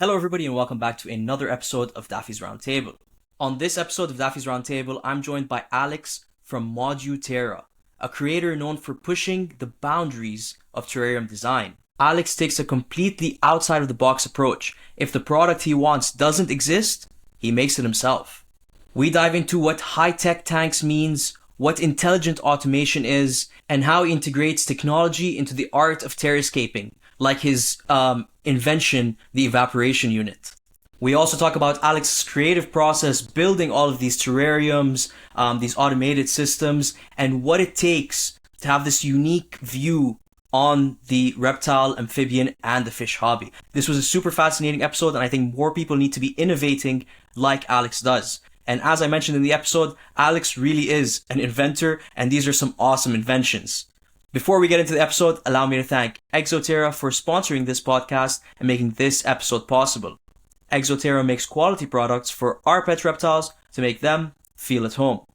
Hello, everybody, and welcome back to another episode of Daffy's Roundtable. On this episode of Daffy's Roundtable, I'm joined by Alex from Moduterra, a creator known for pushing the boundaries of terrarium design. Alex takes a completely outside of the box approach. If the product he wants doesn't exist, he makes it himself. We dive into what high-tech tanks means, what intelligent automation is, and how he integrates technology into the art of terrascaping, like his invention, the evaporation unit. We also talk about Alex's creative process building all of these terrariums, these automated systems, and what it takes to have this unique view on the reptile, amphibian, and the fish hobby. This was a super fascinating episode, and I think more people need to be innovating like Alex does. And as I mentioned in the episode, Alex really is an inventor, and these are some awesome inventions. Before we get into the episode, allow me to thank Exoterra for sponsoring this podcast and making this episode possible. Exoterra makes quality products for our pet reptiles to make them feel at home.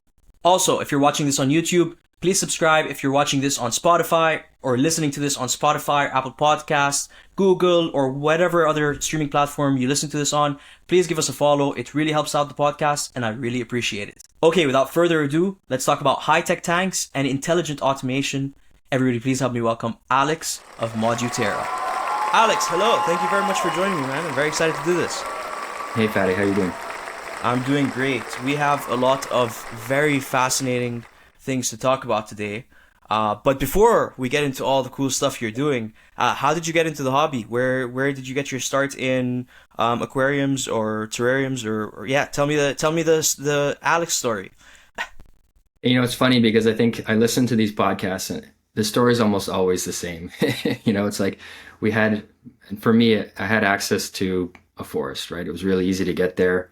Also, if you're watching this on YouTube, please subscribe. If you're watching this on Spotify or listening to this on Spotify, Apple Podcasts, Google, or whatever other streaming platform you listen to this on, please give us a follow. It really helps out the podcast, and I really appreciate it. Okay, without further ado, let's talk about high-tech tanks and intelligent automation. Everybody, please help me welcome Alex of Moduterra. Alex, hello. Thank you very much for joining me, man. I'm very excited to do this. Hey, Fatty, how you doing? I'm doing great. We have a lot of very fascinating things to talk about today. But before we get into all the cool stuff you're doing, how did you get into the hobby? Where did you get your start in aquariums or terrariums or yeah? Tell me the Alex story. It's funny because I think I listen to these podcasts and the story is almost always the same. It's like for me, I had access to a forest, right? It was really easy to get there.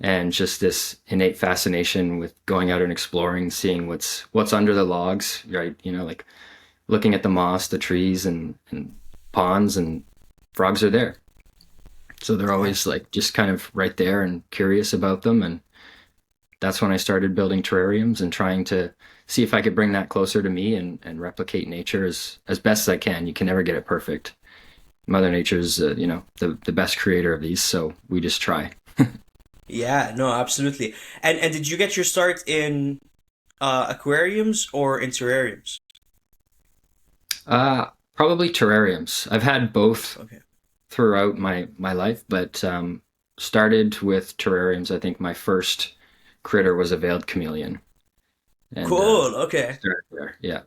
And just this innate fascination with going out and exploring, seeing what's under the logs, right? Like looking at the moss, the trees and ponds, and frogs are there. So they're always like just kind of right there and curious about them. And that's when I started building terrariums and trying to see if I could bring that closer to me and replicate nature as best as I can. You can never get it perfect. Mother Nature's, the best creator of these. So we just try. Yeah, no, absolutely. And did you get your start in aquariums or in terrariums? Probably terrariums. I've had both Okay. throughout my life, but started with terrariums. I think my first critter was a veiled chameleon. And Cool. Okay. started there. Yeah.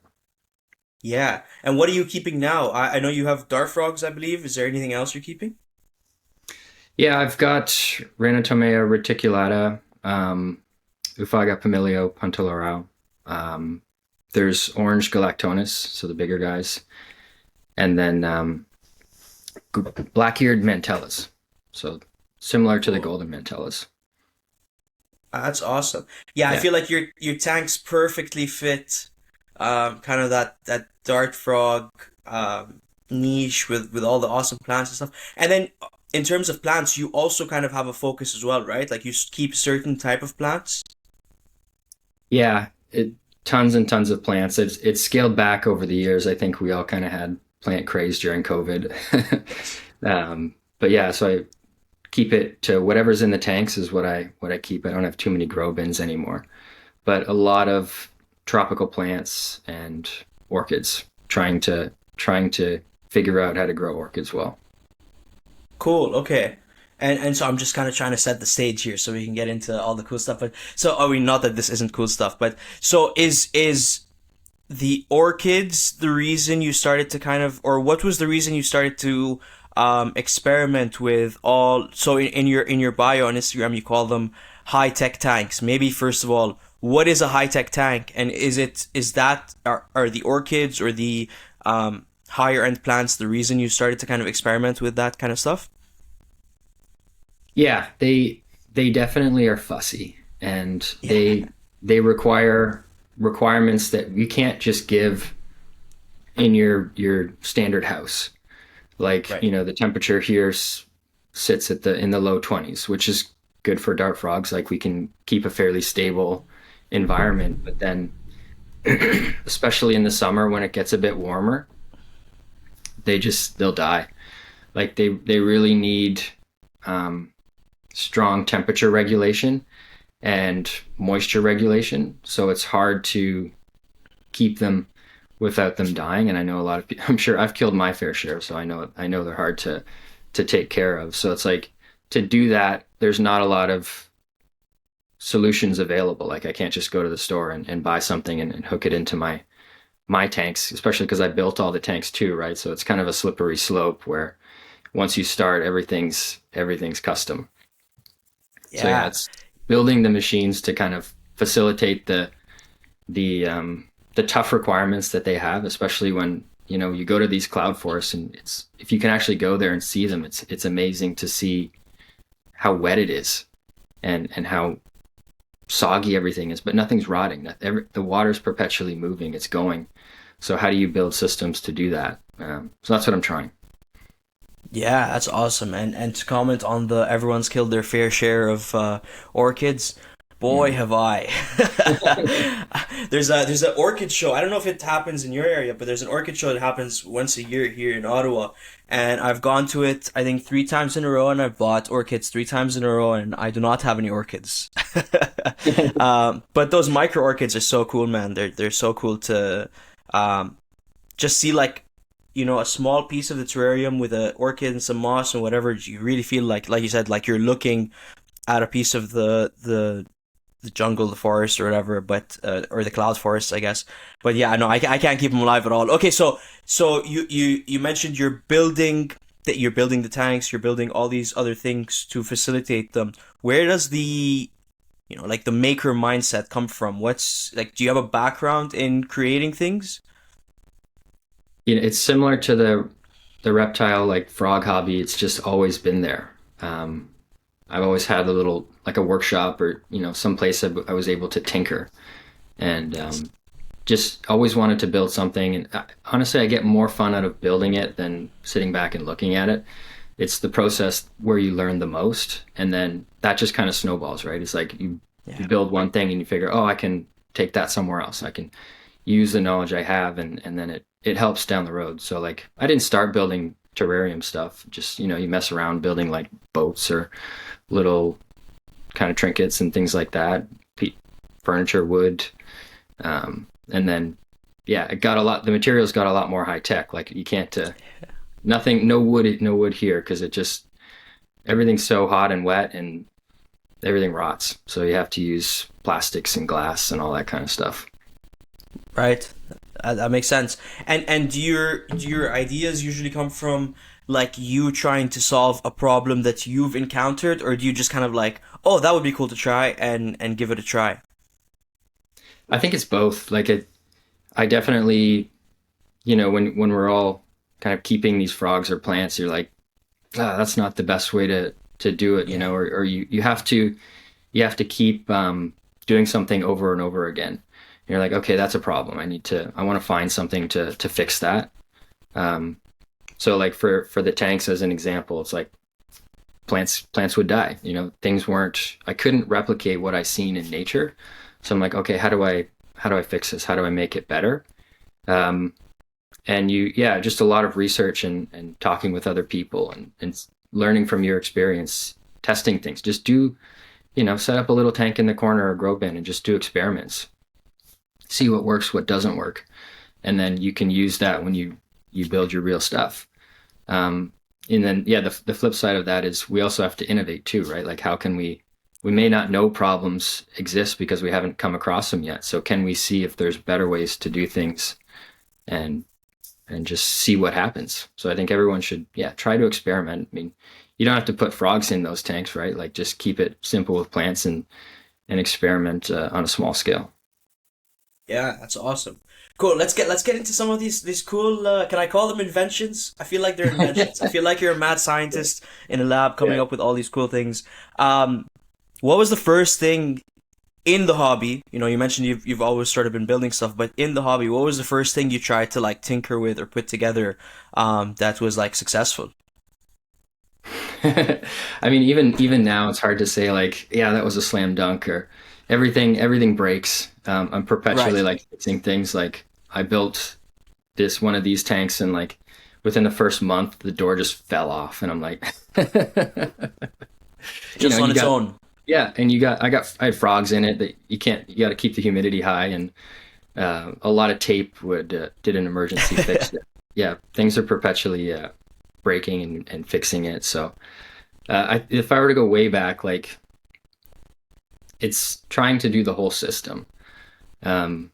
Yeah. And what are you keeping now? I know you have dart frogs, I believe. Is there anything else you're keeping? Yeah, I've got Rhinotomea reticulata, Ufaga Pamilio Puntilorao. There's orange galactonus, so the bigger guys, and then black-eared mantellas, so similar to the Cool. golden mantellas. That's awesome. Yeah, I Yeah, feel like your tanks perfectly fit kind of that dart frog niche with all the awesome plants and stuff. And then in terms of plants, you also kind of have a focus as well, right? Like you keep certain type of plants. yeah, tons and tons of plants. It's scaled back over the years. I think we all kind of had plant craze during COVID. But yeah, so I keep it to whatever's in the tanks is what I keep. I don't have too many grow bins anymore, but a lot of tropical plants and orchids. Trying to figure out how to grow orchids well. Cool. Okay. And so I'm just kind of trying to set the stage here so we can get into all the cool stuff. But so I mean, not that this isn't cool stuff, but so is the orchids the reason you started to kind of, or what was the reason you started to experiment with all? So in your bio on Instagram, you call them high tech tanks. Maybe first of all, what is a high tech tank, and are the orchids or the higher end plants the reason you started to kind of experiment with that kind of stuff? Yeah, they definitely are fussy, and Yeah. they require requirements that you can't just give in your standard house. Like, Right. the temperature here sits in the low 20s, which is good for dart frogs. Like we can keep a fairly stable environment, but then especially in the summer when it gets a bit warmer, they'll die. Like they really need strong temperature regulation and moisture regulation. So it's hard to keep them without them dying. And I know a lot of people, I'm sure I've killed my fair share. So I know they're hard to take care of. So it's like to do that, there's not a lot of solutions available. Like I can't just go to the store and buy something and hook it into my tanks, especially because I built all the tanks too, right? So it's kind of a slippery slope where once you start, everything's custom. So yeah, Yeah. it's building the machines to kind of facilitate the tough requirements that they have, especially when you go to these cloud forests, and it's if you can actually go there and see them, it's amazing to see how wet it is and how soggy everything is, but nothing's rotting. The water's perpetually moving, it's going. So how do you build systems to do that? So that's what I'm trying. Yeah, that's awesome. And to comment on the everyone's killed their fair share of orchids, boy Mm. have I. There's an orchid show. I don't know if it happens in your area, but there's an orchid show that happens once a year here in Ottawa. And I've gone to it, I think, 3 times in a row, and I've bought orchids 3 times in a row, and I do not have any orchids. But those micro orchids are so cool, man. They're so cool to um, just see, like, a small piece of the terrarium with a orchid and some moss and whatever. You really feel like you said, like you're looking at a piece of the jungle, the forest, or whatever, but or the cloud forest, I guess. But yeah, no, I can't keep them alive at all. Okay, so you mentioned you're building the tanks, you're building all these other things to facilitate them. Where does the like the maker mindset come from? What's like? Do you have a background in creating things? It's similar to the reptile like frog hobby. It's just always been there. I've always had a little like a workshop or some place I was able to tinker and just always wanted to build something. And honestly, I get more fun out of building it than sitting back and looking at it. It's the process where you learn the most, and then that just kind of snowballs, right? It's like you Yeah. build one thing and you figure, oh, I can take that somewhere else. I can use the knowledge I have, and then it helps down the road. So like I didn't start building terrarium stuff. Just you mess around building like boats or little kind of trinkets and things like that, furniture, wood, and then yeah, it got a lot. The materials got a lot more high tech. Like you can't, nothing, no wood here because it just everything's so hot and wet and everything rots. So you have to use plastics and glass and all that kind of stuff. Right. That makes sense. And do your ideas usually come from like you trying to solve a problem that you've encountered, or do you just kind of like, oh, that would be cool to try and give it a try? I think it's both. Like I definitely, when we're all kind of keeping these frogs or plants, you're like, that's not the best way to do it, Yeah. or you have to keep doing something over and over again. And you're like, okay, that's a problem. I want to find something to fix that. Um, so like for the tanks as an example, it's like plants would die. Things weren't. I couldn't replicate what I seen in nature. So I'm like, okay, how do I fix this? How do I make it better? Um, and yeah, just a lot of research and talking with other people and learning from your experience, testing things. Just set up a little tank in the corner or grow bin and just do experiments. See what works, what doesn't work, and then you can use that when you build your real stuff. Um, and then yeah, the flip side of that is we also have to innovate too, right? Like how can we may not know problems exist because we haven't come across them yet. So can we see if there's better ways to do things and just see what happens? So I think everyone should, yeah, try to experiment. I mean, you don't have to put frogs in those tanks, right? Like just keep it simple with plants and experiment on a small scale. Yeah, that's awesome. Cool. Let's get into some of these cool. Can I call them inventions? I feel like they're inventions. I feel like you're a mad scientist in a lab coming Yeah. up with all these cool things. What was the first thing in the hobby? You mentioned you've always sort of been building stuff, but in the hobby, what was the first thing you tried to like tinker with or put together that was like successful? I mean, even now, it's hard to say like, yeah, that was a slam dunk or everything breaks. I'm perpetually Right. like fixing things. Like I built this one of these tanks and like within the first month, the door just fell off, and I'm like, just on you its got, own. yeah, and I had frogs in it that you got to keep the humidity high, and a lot of tape would did an emergency fix. Yeah, things are perpetually breaking and fixing it. So if I were to go way back, like it's trying to do the whole system. Um,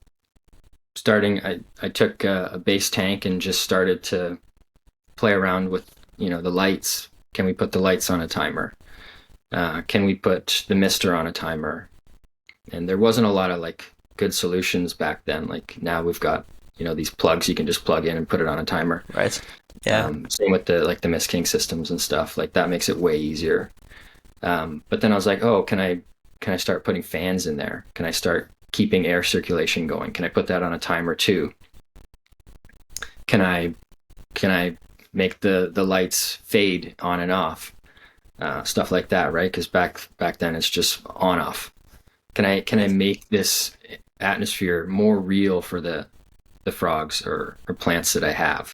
I took a base tank and just started to play around with, the lights. Can we put the lights on a timer? Can we put the mister on a timer? And there wasn't a lot of like good solutions back then. Like now we've got, these plugs you can just plug in and put it on a timer. Right. Yeah. Same with the Mist King systems and stuff. Like that makes it way easier. But then I was like, oh, can I start putting fans in there? Can I start keeping air circulation going? Can I put that on a timer too? Can I make the lights fade on and off? Stuff like that, right? Because back then it's just on off. Can I make this atmosphere more real for the frogs or plants that I have?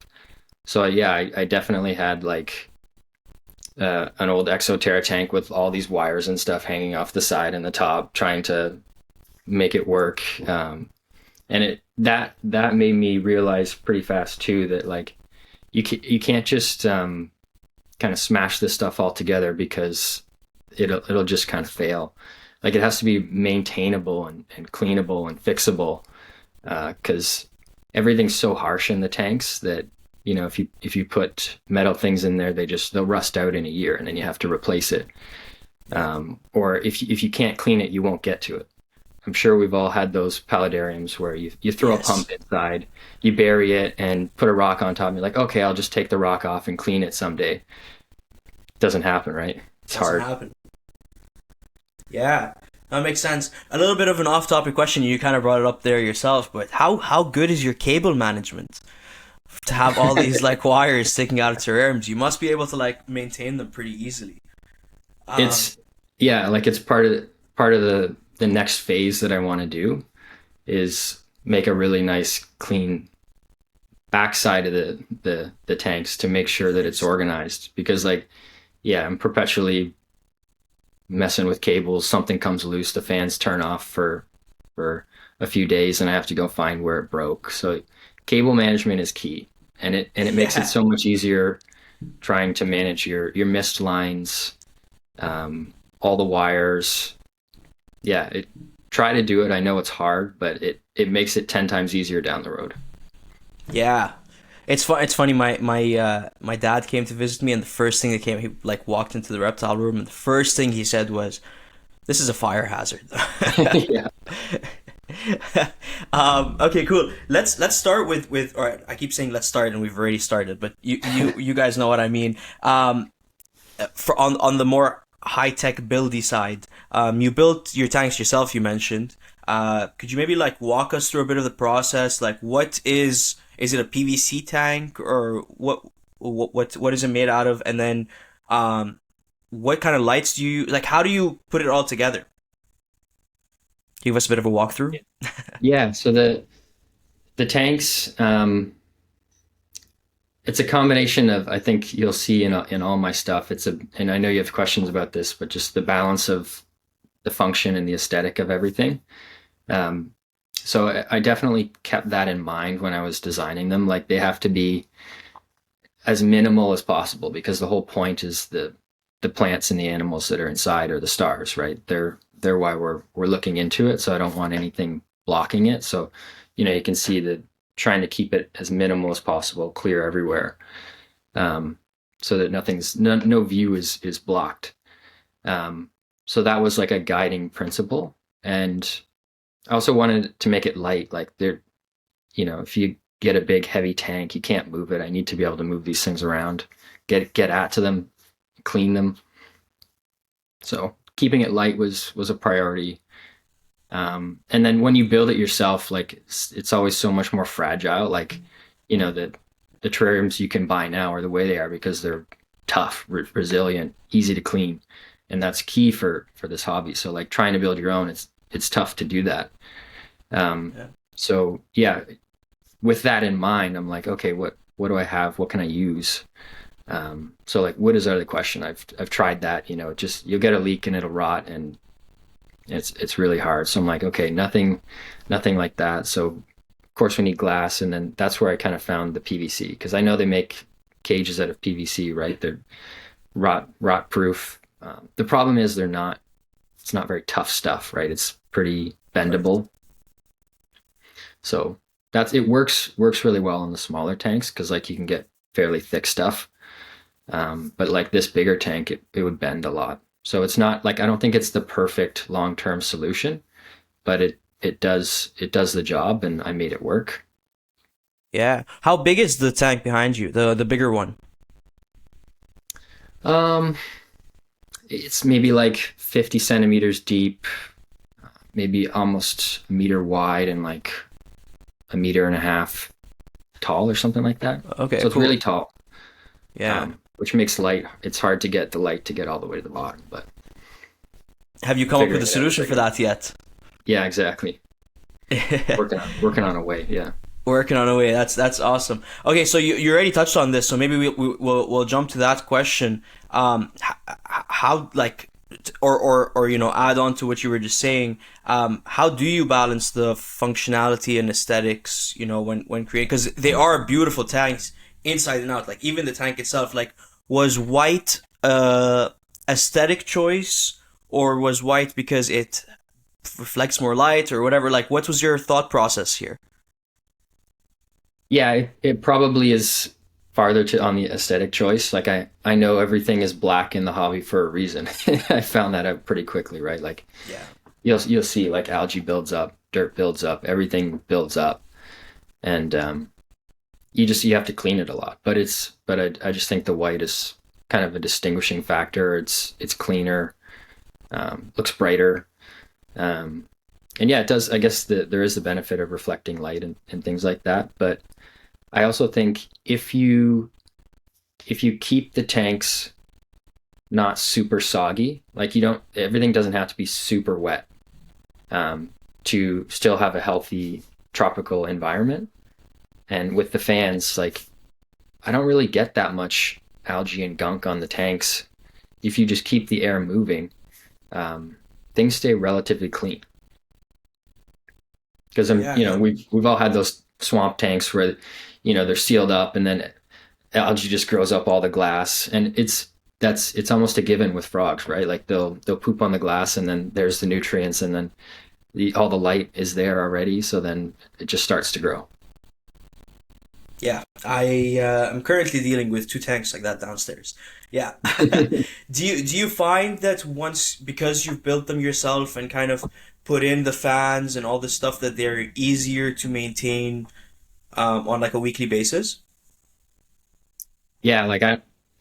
So yeah, I definitely had like an old Exoterra tank with all these wires and stuff hanging off the side and the top, trying to make it work. And that made me realize pretty fast too that like you can't just kind of smash this stuff all together because it'll just kind of fail. Like it has to be maintainable and cleanable and fixable, because everything's so harsh in the tanks that if you put metal things in there, they'll rust out in a year and then you have to replace it. Or if you can't clean it, you won't get to it. I'm sure we've all had those paludariums where you throw Yes. a pump inside, you bury it and put a rock on top and you're like, okay, I'll just take the rock off and clean it someday. Doesn't happen, right? It's Doesn't hard. happen. Yeah, that makes sense. A little bit of an off-topic question. You kind of brought it up there yourself, but how good is your cable management to have all these like wires sticking out of terrariums? You must be able to like maintain them pretty easily. Um, It's yeah, like it's part of the next phase that I want to do is make a really nice clean backside of the tanks to make sure that it's organized, because like yeah, I'm perpetually messing with cables. Something comes loose, the fans turn off for a few days and I have to go find where it broke. So cable management is key, and it makes it yeah, so much easier trying to manage your mist lines, all the wires. Yeah, try to do it. I know it's hard, but it makes it 10 times easier down the road. yeah. It's fun. It's funny. My dad came to visit me, and the first thing that came, he like walked into the reptile room, and the first thing he said was, "This is a fire hazard." Yeah. Okay, cool. Let's start with. All right, I keep saying let's start, and we've already started, but you guys know what I mean. For on the more high tech buildy side, you built your tanks yourself. You mentioned. Could you maybe like walk us through a bit of the process? Like, what is it a PVC tank, or what is it made out of? And then, what kind of lights do you like? How do you put it all together? Give us a bit of a walkthrough. Yeah, so the tanks, it's a combination of, I think you'll see in all my stuff. And I know you have questions about this, but just the balance of the function and the aesthetic of everything. Um, so I definitely kept that in mind when I was designing them. Like they have to be as minimal as possible, because the whole point is the plants and the animals that are inside are the stars, right? They're why we're looking into it. So I don't want anything blocking it. So, you can see that trying to keep it as minimal as possible, clear everywhere, so that no view is blocked. So that was like a guiding principle. And I also wanted to make it light. Like if you get a big heavy tank, you can't move it. I need to be able to move these things around, get at to them, clean them. So keeping it light was a priority. And then when you build it yourself, like it's always so much more fragile. Like, the terrariums you can buy now are the way they are because they're tough, resilient, easy to clean, and that's key for this hobby. So like trying to build your own, it's tough to do that. Yeah. So yeah, with that in mind, I'm like, okay, what do I have? What can I use? So like wood is out of the question. I've tried that, just you'll get a leak and it'll rot, and it's really hard. So I'm like, okay, nothing like that. So of course we need glass, and then that's where I kind of found the PVC, because I know they make cages out of PVC, right? They're rot proof. The problem is it's not very tough stuff, right? It's pretty bendable. So it works really well in the smaller tanks, because like you can get fairly thick stuff. But like this bigger tank, it would bend a lot. So it's not like, I don't think it's the perfect long-term solution, but it does the job, and I made it work. Yeah. How big is the tank behind you? The bigger one? Um, it's maybe like 50 centimeters deep, maybe almost a meter wide, and like a meter and a half tall or something like that. Okay, So it's cool. really tall, Yeah. which makes light. It's hard to get the light to get all the way to the bottom, but Have you come up with figuring a it out. solution for that yet? Yeah, exactly. Working on a way. Yeah. Working on a way. That's awesome. Okay, so you already touched on this, so maybe we'll jump to that question. How like, or add on to what you were just saying. How do you balance the functionality and aesthetics? When creating, because they are beautiful tanks inside and out. Like even the tank itself. Like, was white aesthetic choice, or was white because it reflects more light or whatever? Like, what was your thought process here? Yeah, it probably is farther to on the aesthetic choice. Like I know everything is black in the hobby for a reason. I found that out pretty quickly, right? Like Yeah. you'll see like algae builds up, dirt builds up, everything builds up, and you have to clean it a lot. But I just think the white is kind of a distinguishing factor. It's cleaner, looks brighter, and yeah, it does. I guess there is the benefit of reflecting light and things like that. But I also think if you keep the tanks not super soggy, like everything doesn't have to be super wet, to still have a healthy tropical environment. And with the fans, like I don't really get that much algae and gunk on the tanks. If you just keep the air moving, things stay relatively clean. Because Yeah, yeah. we've all had those swamp tanks where they're sealed up, and then algae just grows up all the glass, and it's almost a given with frogs, right? Like they'll poop on the glass, and then there's the nutrients, and then all the light is there already, so then it just starts to grow. Yeah, I am currently dealing with two tanks like that downstairs. Yeah. Do you find that once, because you've built them yourself and kind of put in the fans and all this stuff, that they're easier to maintain on like a weekly basis? Yeah, like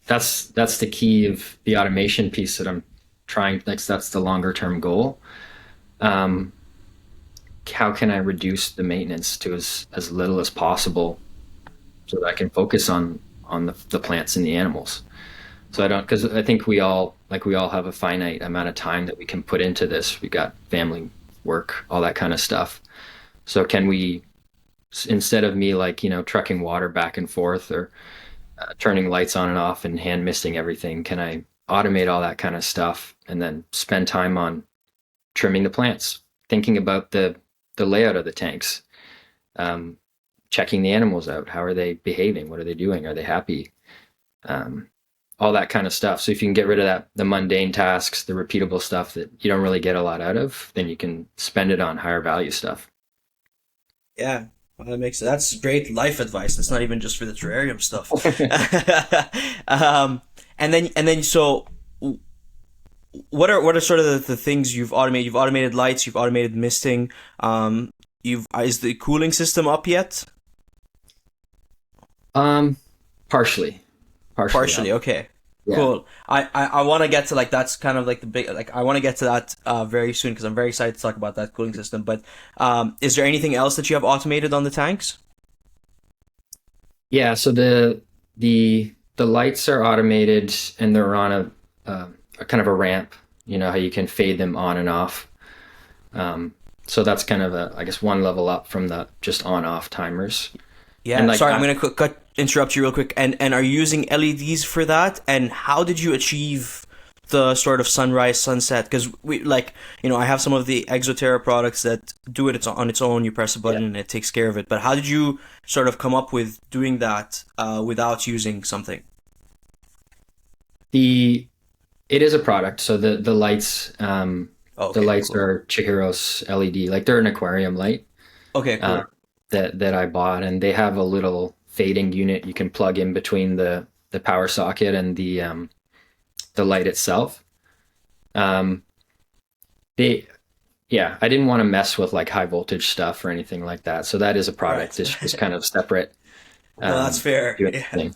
that's the key of the automation piece that I'm trying. Like that's the longer term goal. Um, how can I reduce the maintenance to as little as possible, so that I can focus on the plants and the animals. So I don't, because I think we all have a finite amount of time that we can put into this. We got family, work, all that kind of stuff. So can we, instead of me like trucking water back and forth, or turning lights on and off and hand misting everything, can I automate all that kind of stuff and then spend time on trimming the plants, thinking about the layout of the tanks, um, checking the animals out. How are they behaving? What are they doing? Are they happy? Um, all that kind of stuff. So if you can get rid of the mundane tasks, the repeatable stuff that you don't really get a lot out of, then you can spend it on higher value stuff. Yeah, well, that's great life advice. That's not even just for the terrarium stuff. And then so what are sort of the things you've automated? You've automated lights, you've automated misting. You've Is the cooling system up yet? Um, partially Partially, up. okay. Yeah. Cool. I want to get to, like, that's kind of like the big, like, I want to get to that very soon, because I'm very excited to talk about that cooling system. But is there anything else that you have automated on the tanks? Yeah. So the lights are automated, and they're on a kind of a ramp. You know how you can fade them on and off. So that's kind of I guess one level up from the just on off timers. And Yeah, like sorry, I'm gonna cut interrupt you real quick? And are you using LEDs for that? And how did you achieve the sort of sunrise sunset? Because we like, I have some of the Exoterra products that do it on its own. You press a Yeah. button and it takes care of it. But how did you sort of come up with doing that without using something? The it is a product. So Oh, the okay, lights cool. are Chihiro's LED. Like they're an aquarium light Okay, uh, cool. that I bought, and they have a little fading unit you can plug in between the power socket and the light itself. Um, they Yeah, I didn't want to mess with like high voltage stuff or anything like that. So that is a product. Right. It's just kind of separate. No, that's fair. Doing Yeah. its thing.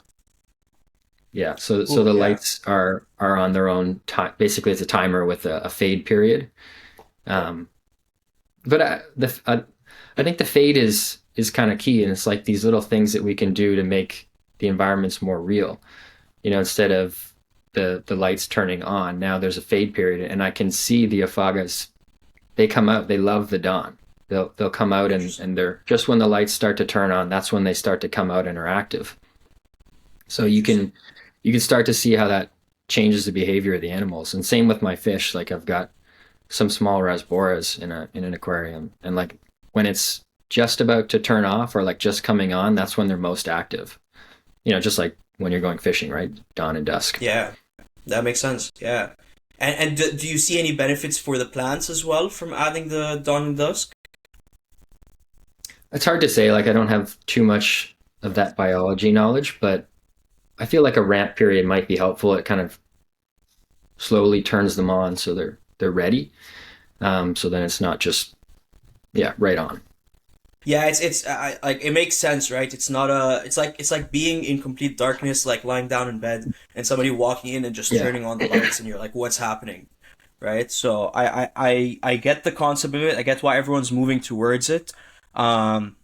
Yeah. So Cool. the Yeah. lights are on their own time. Basically, it's a timer with a fade period. Um, but I think the fade is kind of key, and it's like these little things that we can do to make the environments more real. Instead of the lights turning on, now there's a fade period, and I can see the aphagas. They come out. They love the dawn. They'll come out, Interesting. and they're just when the lights start to turn on. That's when they start to come out and are active. So Interesting. you can start to see how that changes the behavior of the animals. And same with my fish. Like I've got some small rasboras in an aquarium, and like when it's just about to turn off or like just coming on, that's when they're most active. Just like when you're going fishing, right? Dawn and dusk. Yeah, that makes sense. Yeah. And do you see any benefits for the plants as well from adding the dawn and dusk? It's hard to say. Like I don't have too much of that biology knowledge, but I feel like a ramp period might be helpful. It kind of slowly turns them on so they're ready. So then it's not just yeah right on. Yeah, it's like it makes sense, right? It's not a it's like being in complete darkness, like lying down in bed and somebody walking in and just Yeah. turning on the lights and you're like, what's happening? Right? So I get the concept of it. I get why everyone's moving towards it. Um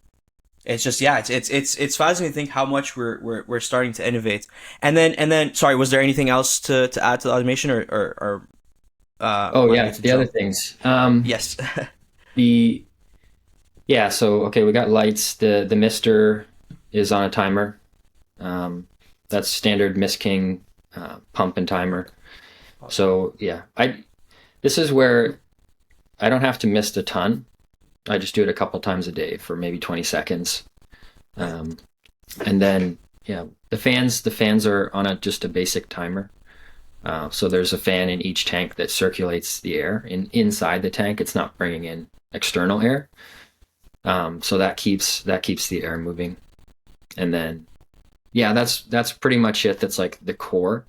it's just yeah, it's fascinating to think how much we're starting to innovate. And then sorry, was there anything else to add to the automation or Oh am I yeah, good to the other jump? things. Yes. The Yeah, so okay, we got lights. The mister is on a timer. Um, that's standard Mist King pump and timer. Awesome. So yeah, I this is where I don't have to mist a ton. I just do it a couple times a day for maybe 20 seconds. Nice. Um, and then yeah, the fans are on a just a basic timer. So there's a fan in each tank that circulates the air inside the tank. It's not bringing in external air. So that keeps the air moving. And then yeah, that's pretty much it. That's like the core.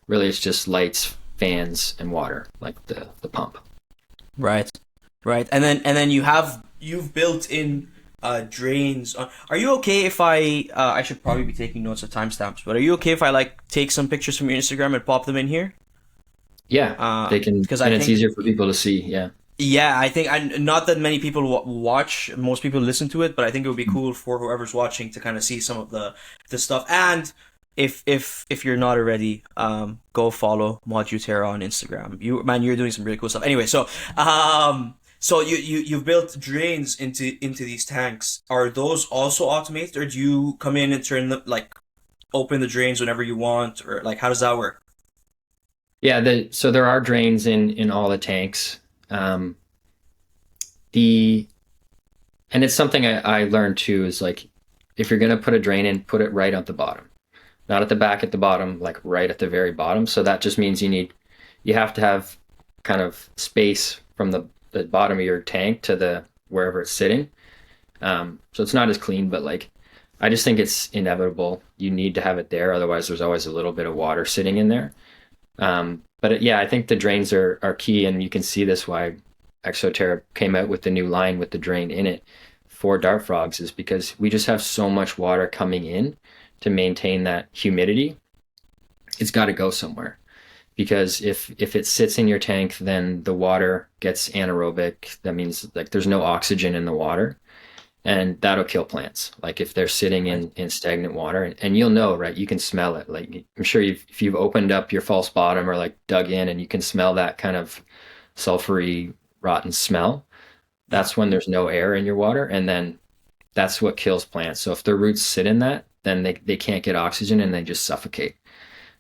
Really, it's just lights, fans, and water, like the pump. Right. Right. And then you've built in drains. Are you okay if I should probably be taking notes of timestamps, but are you okay if I like take some pictures from your Instagram and pop them in here? Yeah, they can, Because I and it's think easier for people to see. Yeah, yeah, I think not that many people watch. Most people listen to it, but I think it would be cool for whoever's watching to kind of see some of the stuff. And if you're not already, go follow Moduterra on Instagram. You're doing some really cool stuff. Anyway, so you've built drains into these tanks. Are those also automated, or do you come in and turn them like open the drains whenever you want, or like how does that work? yeah. So there are drains in all the tanks. Um, the and it's something I learned too is like if you're gonna put a drain in, put it right at the bottom, not at the back at the bottom, like right at the very bottom. So that just means you have to have kind of space from the bottom of your tank to the wherever it's sitting. So it's not as clean, but like I just think it's inevitable. You need to have it there, otherwise there's always a little bit of water sitting in there. Yeah, I think the drains are key, and you can see this why Exoterra came out with the new line with the drain in it for dart frogs is because we just have so much water coming in to maintain that humidity. It's got to go somewhere because if it sits in your tank, then the water gets anaerobic. That means like there's no oxygen in the water, and that'll kill plants. Like if they're sitting Right. in stagnant water, and you'll know, right? You can smell it. Like I'm sure if you've opened up your false bottom or like dug in, and you can smell that kind of sulfury, rotten smell. Yeah. That's when there's no air in your water, and then that's what kills plants. So if the roots sit in that, then they can't get oxygen and they just suffocate.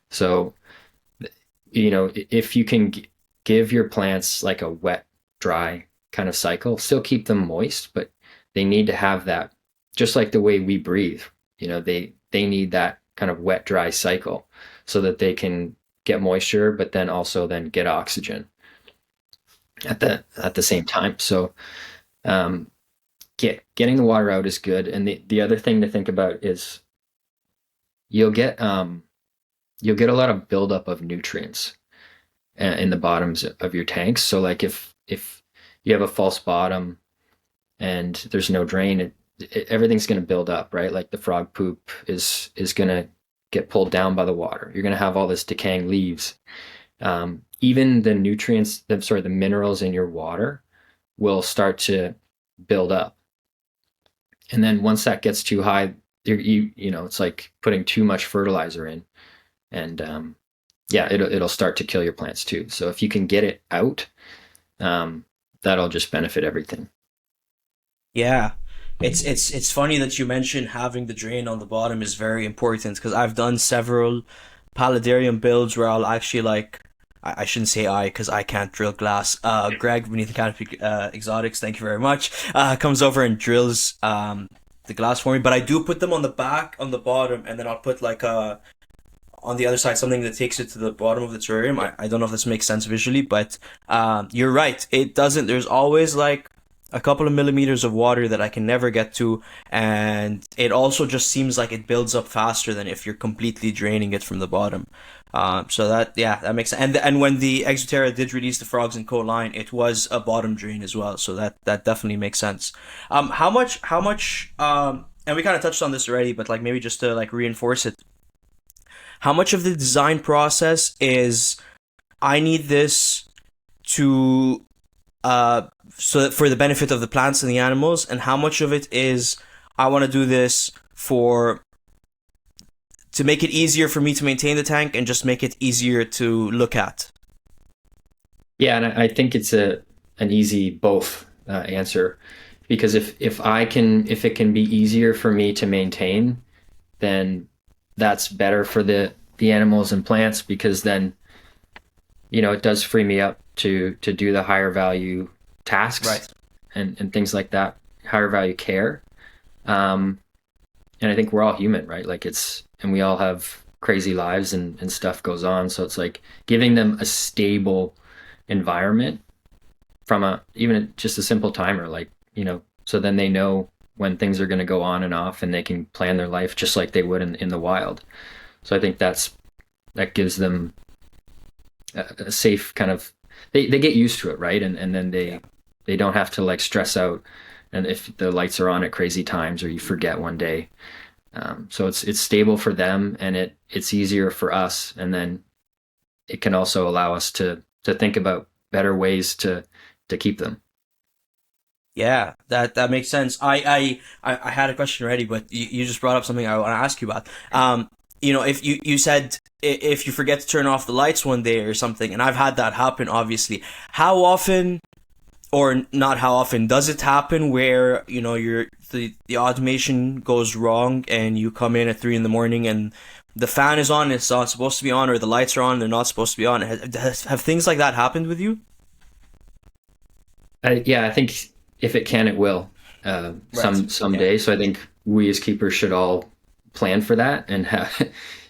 So, if you can give your plants like a wet, dry kind of cycle, still keep them moist, but they need to have that, just like the way we breathe. They need that kind of wet, dry cycle so that they can get moisture, but then also then get oxygen at the same time. So getting the water out is good. And the other thing to think about is you'll get you'll get a lot of buildup of nutrients in the bottoms of your tanks. So like if you have a false bottom and there's no drain, everything's going to build up, right? Like the frog poop is going to get pulled down by the water. You're going to have all this decaying leaves. Even the nutrients, the minerals in your water will start to build up. And then once that gets too high, it's like putting too much fertilizer in, and it'll start to kill your plants too. So if you can get it out, that'll just benefit everything. Yeah. It's funny that you mentioned having the drain on the bottom is very important, because I've done several paludarium builds where I'll actually like, I shouldn't say I, because I can't drill glass. Greg beneath the Canopy Exotics, thank you very much. Comes over and drills the glass for me, but I do put them on the back, on the bottom, and then I'll put like on the other side something that takes it to the bottom of the terrarium. I don't know if this makes sense visually, but you're right. It doesn't. There's always like a couple of millimeters of water that I can never get to, and it also just seems like it builds up faster than if you're completely draining it from the bottom. So that makes sense. And when the Exoterra did release the frogs and co line, it was a bottom drain as well. So that definitely makes sense. How much and we kind of touched on this already, but like maybe just to like reinforce it, how much of the design process is I need this to so that for the benefit of the plants and the animals, and how much of it is I want to do this to make it easier for me to maintain the tank and just make it easier to look at? Yeah, and I think it's an easy both answer, because if it can be easier for me to maintain, then that's better for the animals and plants, because then it does free me up to do the higher value tasks, Right. and things like that, higher value care. And I think we're all human, right? Like and we all have crazy lives, and stuff goes on. So it's like giving them a stable environment from even just a simple timer, like, so then they know when things are going to go on and off, and they can plan their life just like they would in the wild. So I think that gives them a safe kind of, they get used to it, right? And then they don't have to like stress out, and if the lights are on at crazy times or you forget one day. So it's stable for them, and it's easier for us, and then it can also allow us to think about better ways to keep them. Yeah, that makes sense. I had a question ready, but you just brought up something I want to ask you about. If you said if you forget to turn off the lights one day or something, and I've had that happen, obviously. How often, or not how often, does it happen where the automation goes wrong and you come in at 3 in the morning and the fan is on, it's not supposed to be on, or the lights are on, they're not supposed to be on? Have things like that happened with you? Yeah, I think if it can, it will, Right. someday. So I think we as keepers should all plan for that, and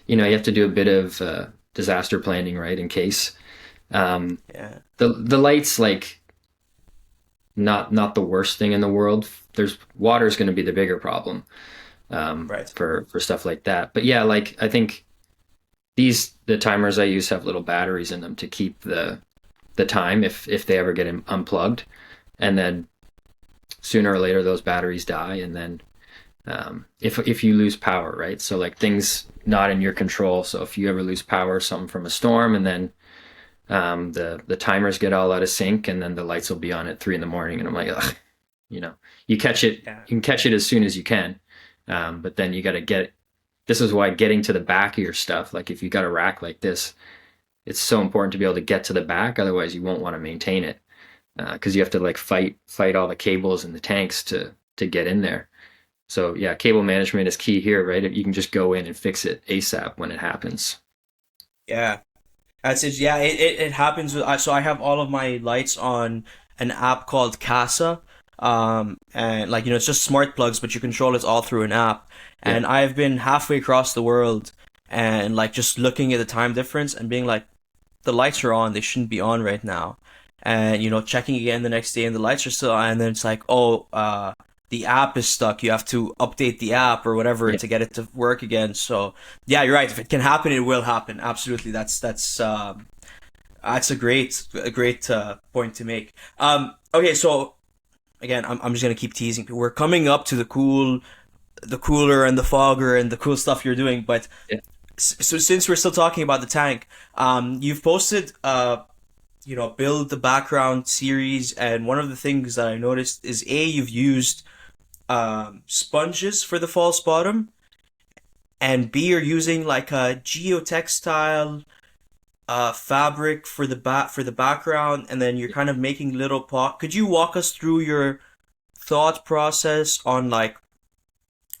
you have to do a bit of disaster planning, right, in case. Yeah. The lights, like, not the worst thing in the world. There's water is going to be the bigger problem, Right. for stuff like that. But yeah, like I think the timers I use have little batteries in them to keep the time if they ever get unplugged, and then sooner or later those batteries die, and then if you lose power, right? So like things not in your control. So if you ever lose power, something from a storm, and then the timers get all out of sync, and then the lights will be on at 3 in the morning, and I'm like, ugh, you catch it, Yeah. you can catch it as soon as you can, but then you got to get. This is why getting to the back of your stuff, like if you got a rack like this, it's so important to be able to get to the back. Otherwise, you won't want to maintain it, because you have to like fight all the cables and the tanks to get in there. So yeah, cable management is key here, right? You can just go in and fix it ASAP when it happens. Yeah. That's it. Yeah, it happens with. So I have all of my lights on an app called Casa, and like it's just smart plugs, but you control it all through an app. Yeah, And I've been halfway across the world, and like just looking at the time difference and being like, the lights are on, they shouldn't be on right now. And checking again the next day and the lights are still on, and then it's like, oh, the app is stuck. You have to update the app or whatever yeah, to get it to work again. So yeah, you're right. If it can happen, it will happen. Absolutely. That's a great point to make. Okay, so again, I'm just gonna keep teasing. We're coming up to the cooler and the fogger and the cool stuff you're doing, but yeah, so since we're still talking about the tank, you've posted build the background series, and one of the things that I noticed is you've used sponges for the false bottom, and B, you're using like a geotextile fabric for the background, and then you're kind of making little pot. Could you walk us through your thought process on like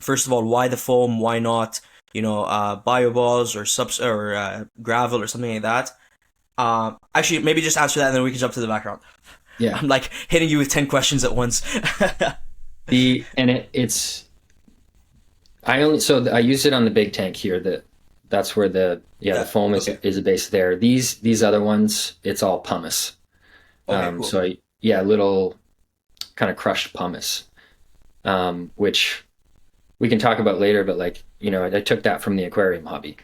first of all why the foam, why not bio balls or subs or gravel or something like that? Actually, maybe just answer that and then we can jump to the background. yeah. I'm like hitting you with 10 questions at once. The and it's I only so I use it on the big tank here. That's where the Yeah. foam Okay. is based there. These other ones, it's all pumice. Okay. Cool. Yeah, little kind of crushed pumice, which we can talk about later. But like I took that from the aquarium hobby.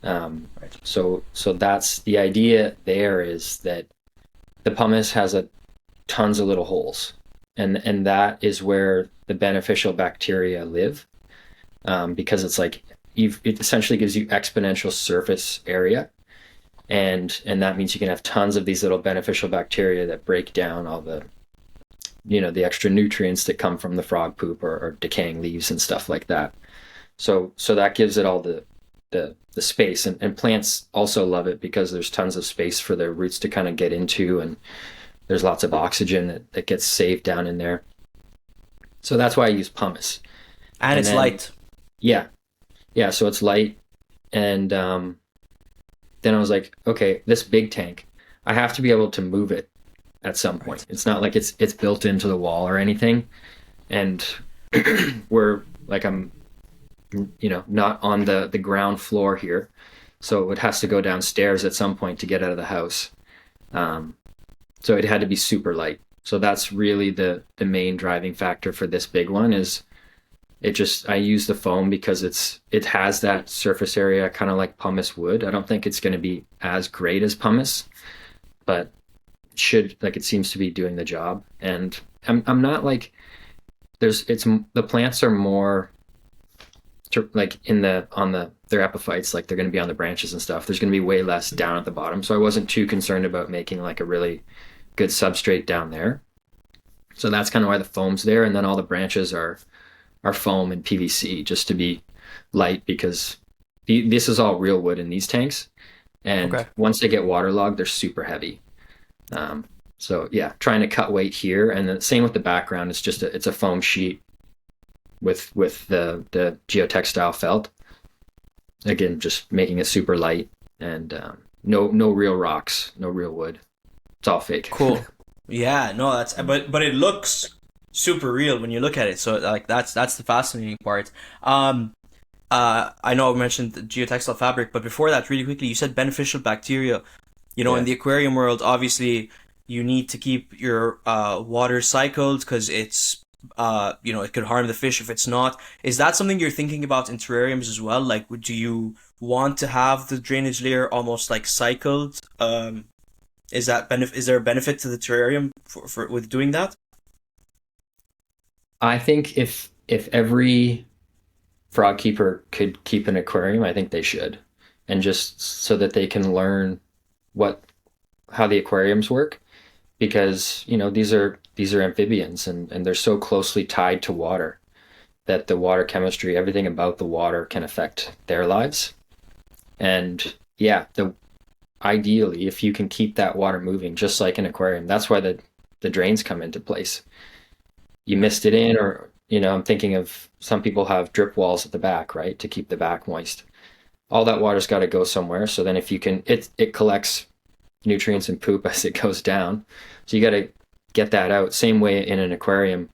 Right. So that's the idea. There is that the pumice has a tons of little holes, and that is where the beneficial bacteria live, because it's like it essentially gives you exponential surface area, and that means you can have tons of these little beneficial bacteria that break down all the extra nutrients that come from the frog poop or decaying leaves and stuff like that. So that gives it all the space, and plants also love it because there's tons of space for their roots to kind of get into, and there's lots of oxygen that gets saved down in there. So that's why I use pumice. And And it's then light. yeah, yeah, so it's light, and then I was like, okay, this big tank, I have to be able to move it at some Right. point. It's not like it's built into the wall or anything, and we're like I'm not on the ground floor here, so it has to go downstairs at some point to get out of the house. Um, so it had to be super light. So that's really the main driving factor for this big one is I use the foam because it has that surface area kind of like pumice would. I don't think it's going to be as great as pumice, but it seems to be doing the job. And I'm not like the plants are more like on their epiphytes, like they're going to be on the branches and stuff. There's going to be way less down at the bottom, so I wasn't too concerned about making like a really good substrate down there. So that's kind of why the foam's there, and then all the branches are foam and PVC just to be light, because this is all real wood in these tanks, and Okay. once they get waterlogged, they're super heavy. Um, so yeah, trying to cut weight here, and the same with the background. It's a foam sheet with the geotextile felt. Again, just making it super light, and no real rocks, no real wood. It's all fake. Cool. Yeah, no, but it looks super real when you look at it. So like that's the fascinating part. I know I mentioned the geotextile fabric, but before that, really quickly, you said beneficial bacteria. In Yeah. the aquarium world, obviously, you need to keep your water cycled because it could harm the fish if it's not. Is that something you're thinking about in terrariums as well? Like, do you want to have the drainage layer almost like cycled? Is there a benefit to the terrarium for with doing that? I think if every frog keeper could keep an aquarium, I think they should, and just so that they can learn what how the aquariums work, because these are amphibians, and they're so closely tied to water that the water chemistry, everything about the water can affect their lives. And yeah, the ideally, if you can keep that water moving, just like an aquarium, that's why the drains come into place. You Right. mist it in, or I'm thinking of some people have drip walls at the back, right, to keep the back moist. All that water's got to go somewhere. So then if you can, it collects nutrients and poop as it goes down. So you got to get that out. Same way in an aquarium,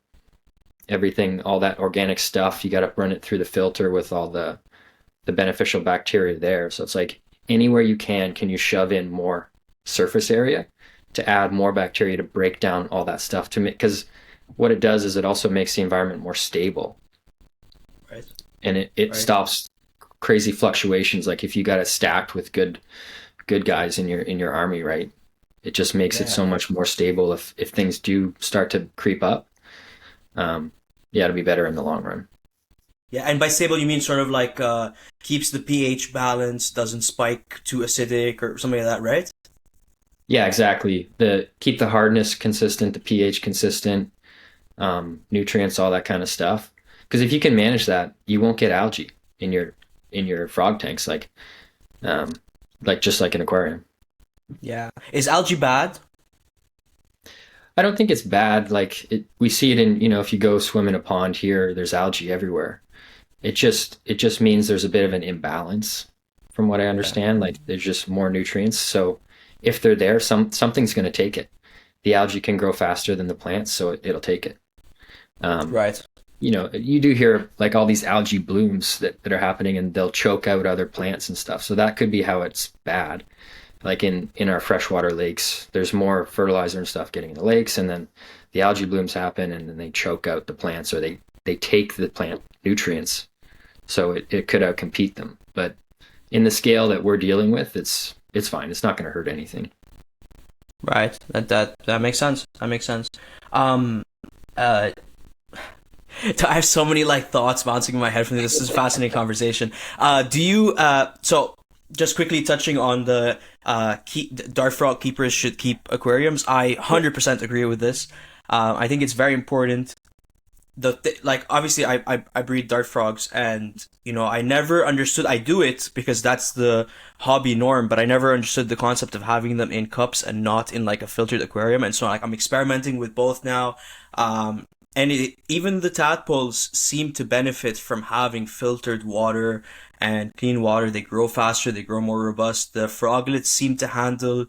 everything, all that organic stuff, you got to run it through the filter with all the beneficial bacteria there. So it's like anywhere you can you shove in more surface area to add more bacteria to break down all that stuff to make, because what it does is it also makes the environment more stable. Right. And it Right. stops crazy fluctuations. Like if you got it stacked with good guys in your army, right? It just makes it Yeah. so much more stable if things do start to creep up. Yeah, it'll be better in the long run. Yeah, and by stable you mean sort of like keeps the pH balance, doesn't spike too acidic or something like that, right? Yeah, exactly. The keep the hardness consistent, the pH consistent, nutrients, all that kind of stuff. Because if you can manage that, you won't get algae in your frog tanks, um, like just like an aquarium. Yeah. Is algae bad? I don't think it's bad. We see it in, if you go swim in a pond here, there's algae everywhere. It just means there's a bit of an imbalance from what I Yeah. understand. Like there's just more nutrients. So if they're there, something's going to take it. The algae can grow faster than the plants, so it'll take it. Um, Right. you do hear like all these algae blooms that are happening and they'll choke out other plants and stuff. So that could be how it's bad. Like in our freshwater lakes, there's more fertilizer and stuff getting in the lakes, and then the algae blooms happen and then they choke out the plants, or they take the plant nutrients. So it could outcompete them. But in the scale that we're dealing with, it's fine. It's not going to hurt anything. Right. That makes sense. That makes sense. Um uh I have so many like thoughts bouncing in my head from this. This is a fascinating conversation. Do you so just quickly touching on the dart frog keepers should keep aquariums. I 100% agree with this. I think it's very important. Like obviously I breed dart frogs, and I never understood. I do it because that's the hobby norm, but I never understood the concept of having them in cups and not in like a filtered aquarium. And so like I'm experimenting with both now. um Even the tadpoles seem to benefit from having filtered water and clean water. They grow faster, they grow more robust. The froglets seem to handle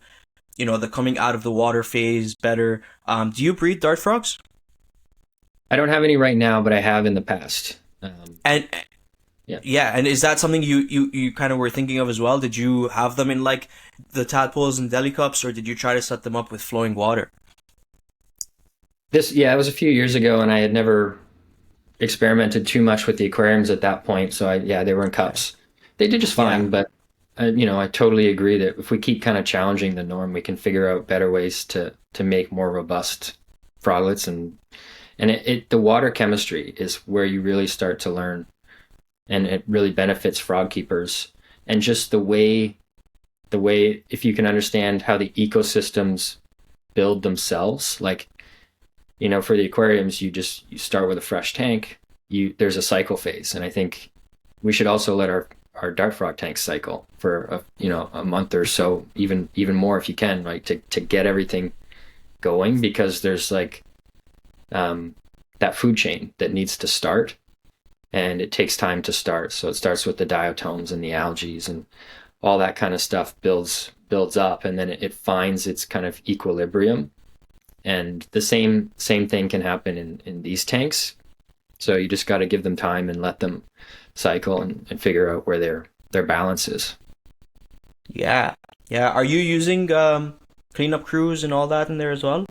the coming out of the water phase better. Do you breed dart frogs? I don't have any right now, but I have in the past. And Yeah. yeah, and is that something you kind of were thinking of as well? Did you have them in like the tadpoles and deli cups, or did you try to set them up with flowing water? It was a few years ago, and I had never experimented too much with the aquariums at that point. So yeah, they were in Okay. cups. They did just Yeah. fine, but I totally agree that if we keep kind of challenging the norm, we can figure out better ways to make more robust froglets, and the water chemistry is where you really start to learn, and it really benefits frog keepers. And just the way if you can understand how the ecosystems build themselves, like for the aquariums, you start with a fresh tank. There's a cycle phase, and I think we should also let our dart frog tanks cycle for a month or so, even more if you can, right, to get everything going, because there's like um, that food chain that needs to start, and it takes time to start. So it starts with the diatoms and the algae and all that kind of stuff builds up, and then it finds its kind of equilibrium. And the same thing can happen in these tanks. So you just got to give them time and let them cycle and figure out where their balance is. Yeah. Yeah. Are you using cleanup crews and all that in there as well?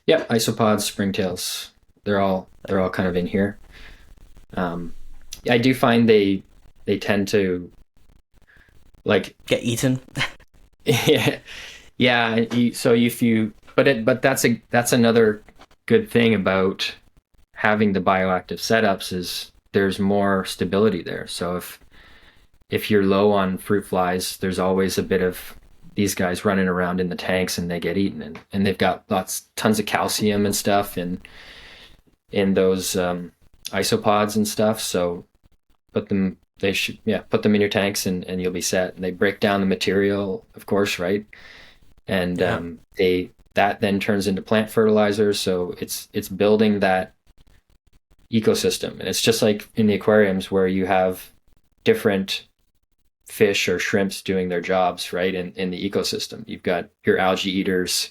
Yep, isopods, springtails, they're all kind of in here. Um, I do find they tend to like Get eaten. yeah, yeah. So if you but that's another good thing about having the bioactive setups is there's more stability there. So if you're low on fruit flies, there's always a bit of these guys running around in the tanks and they get eaten, and they've got tons of calcium and stuff in those isopods and stuff. So put them in your tanks, and you'll be set. And they break down the material, of course, right? And Yeah. they that then turns into plant fertilizer. So it's building ecosystem. And it's just like in the aquariums where you have different fish or shrimps doing their jobs, right? In the ecosystem, you've got your algae eaters,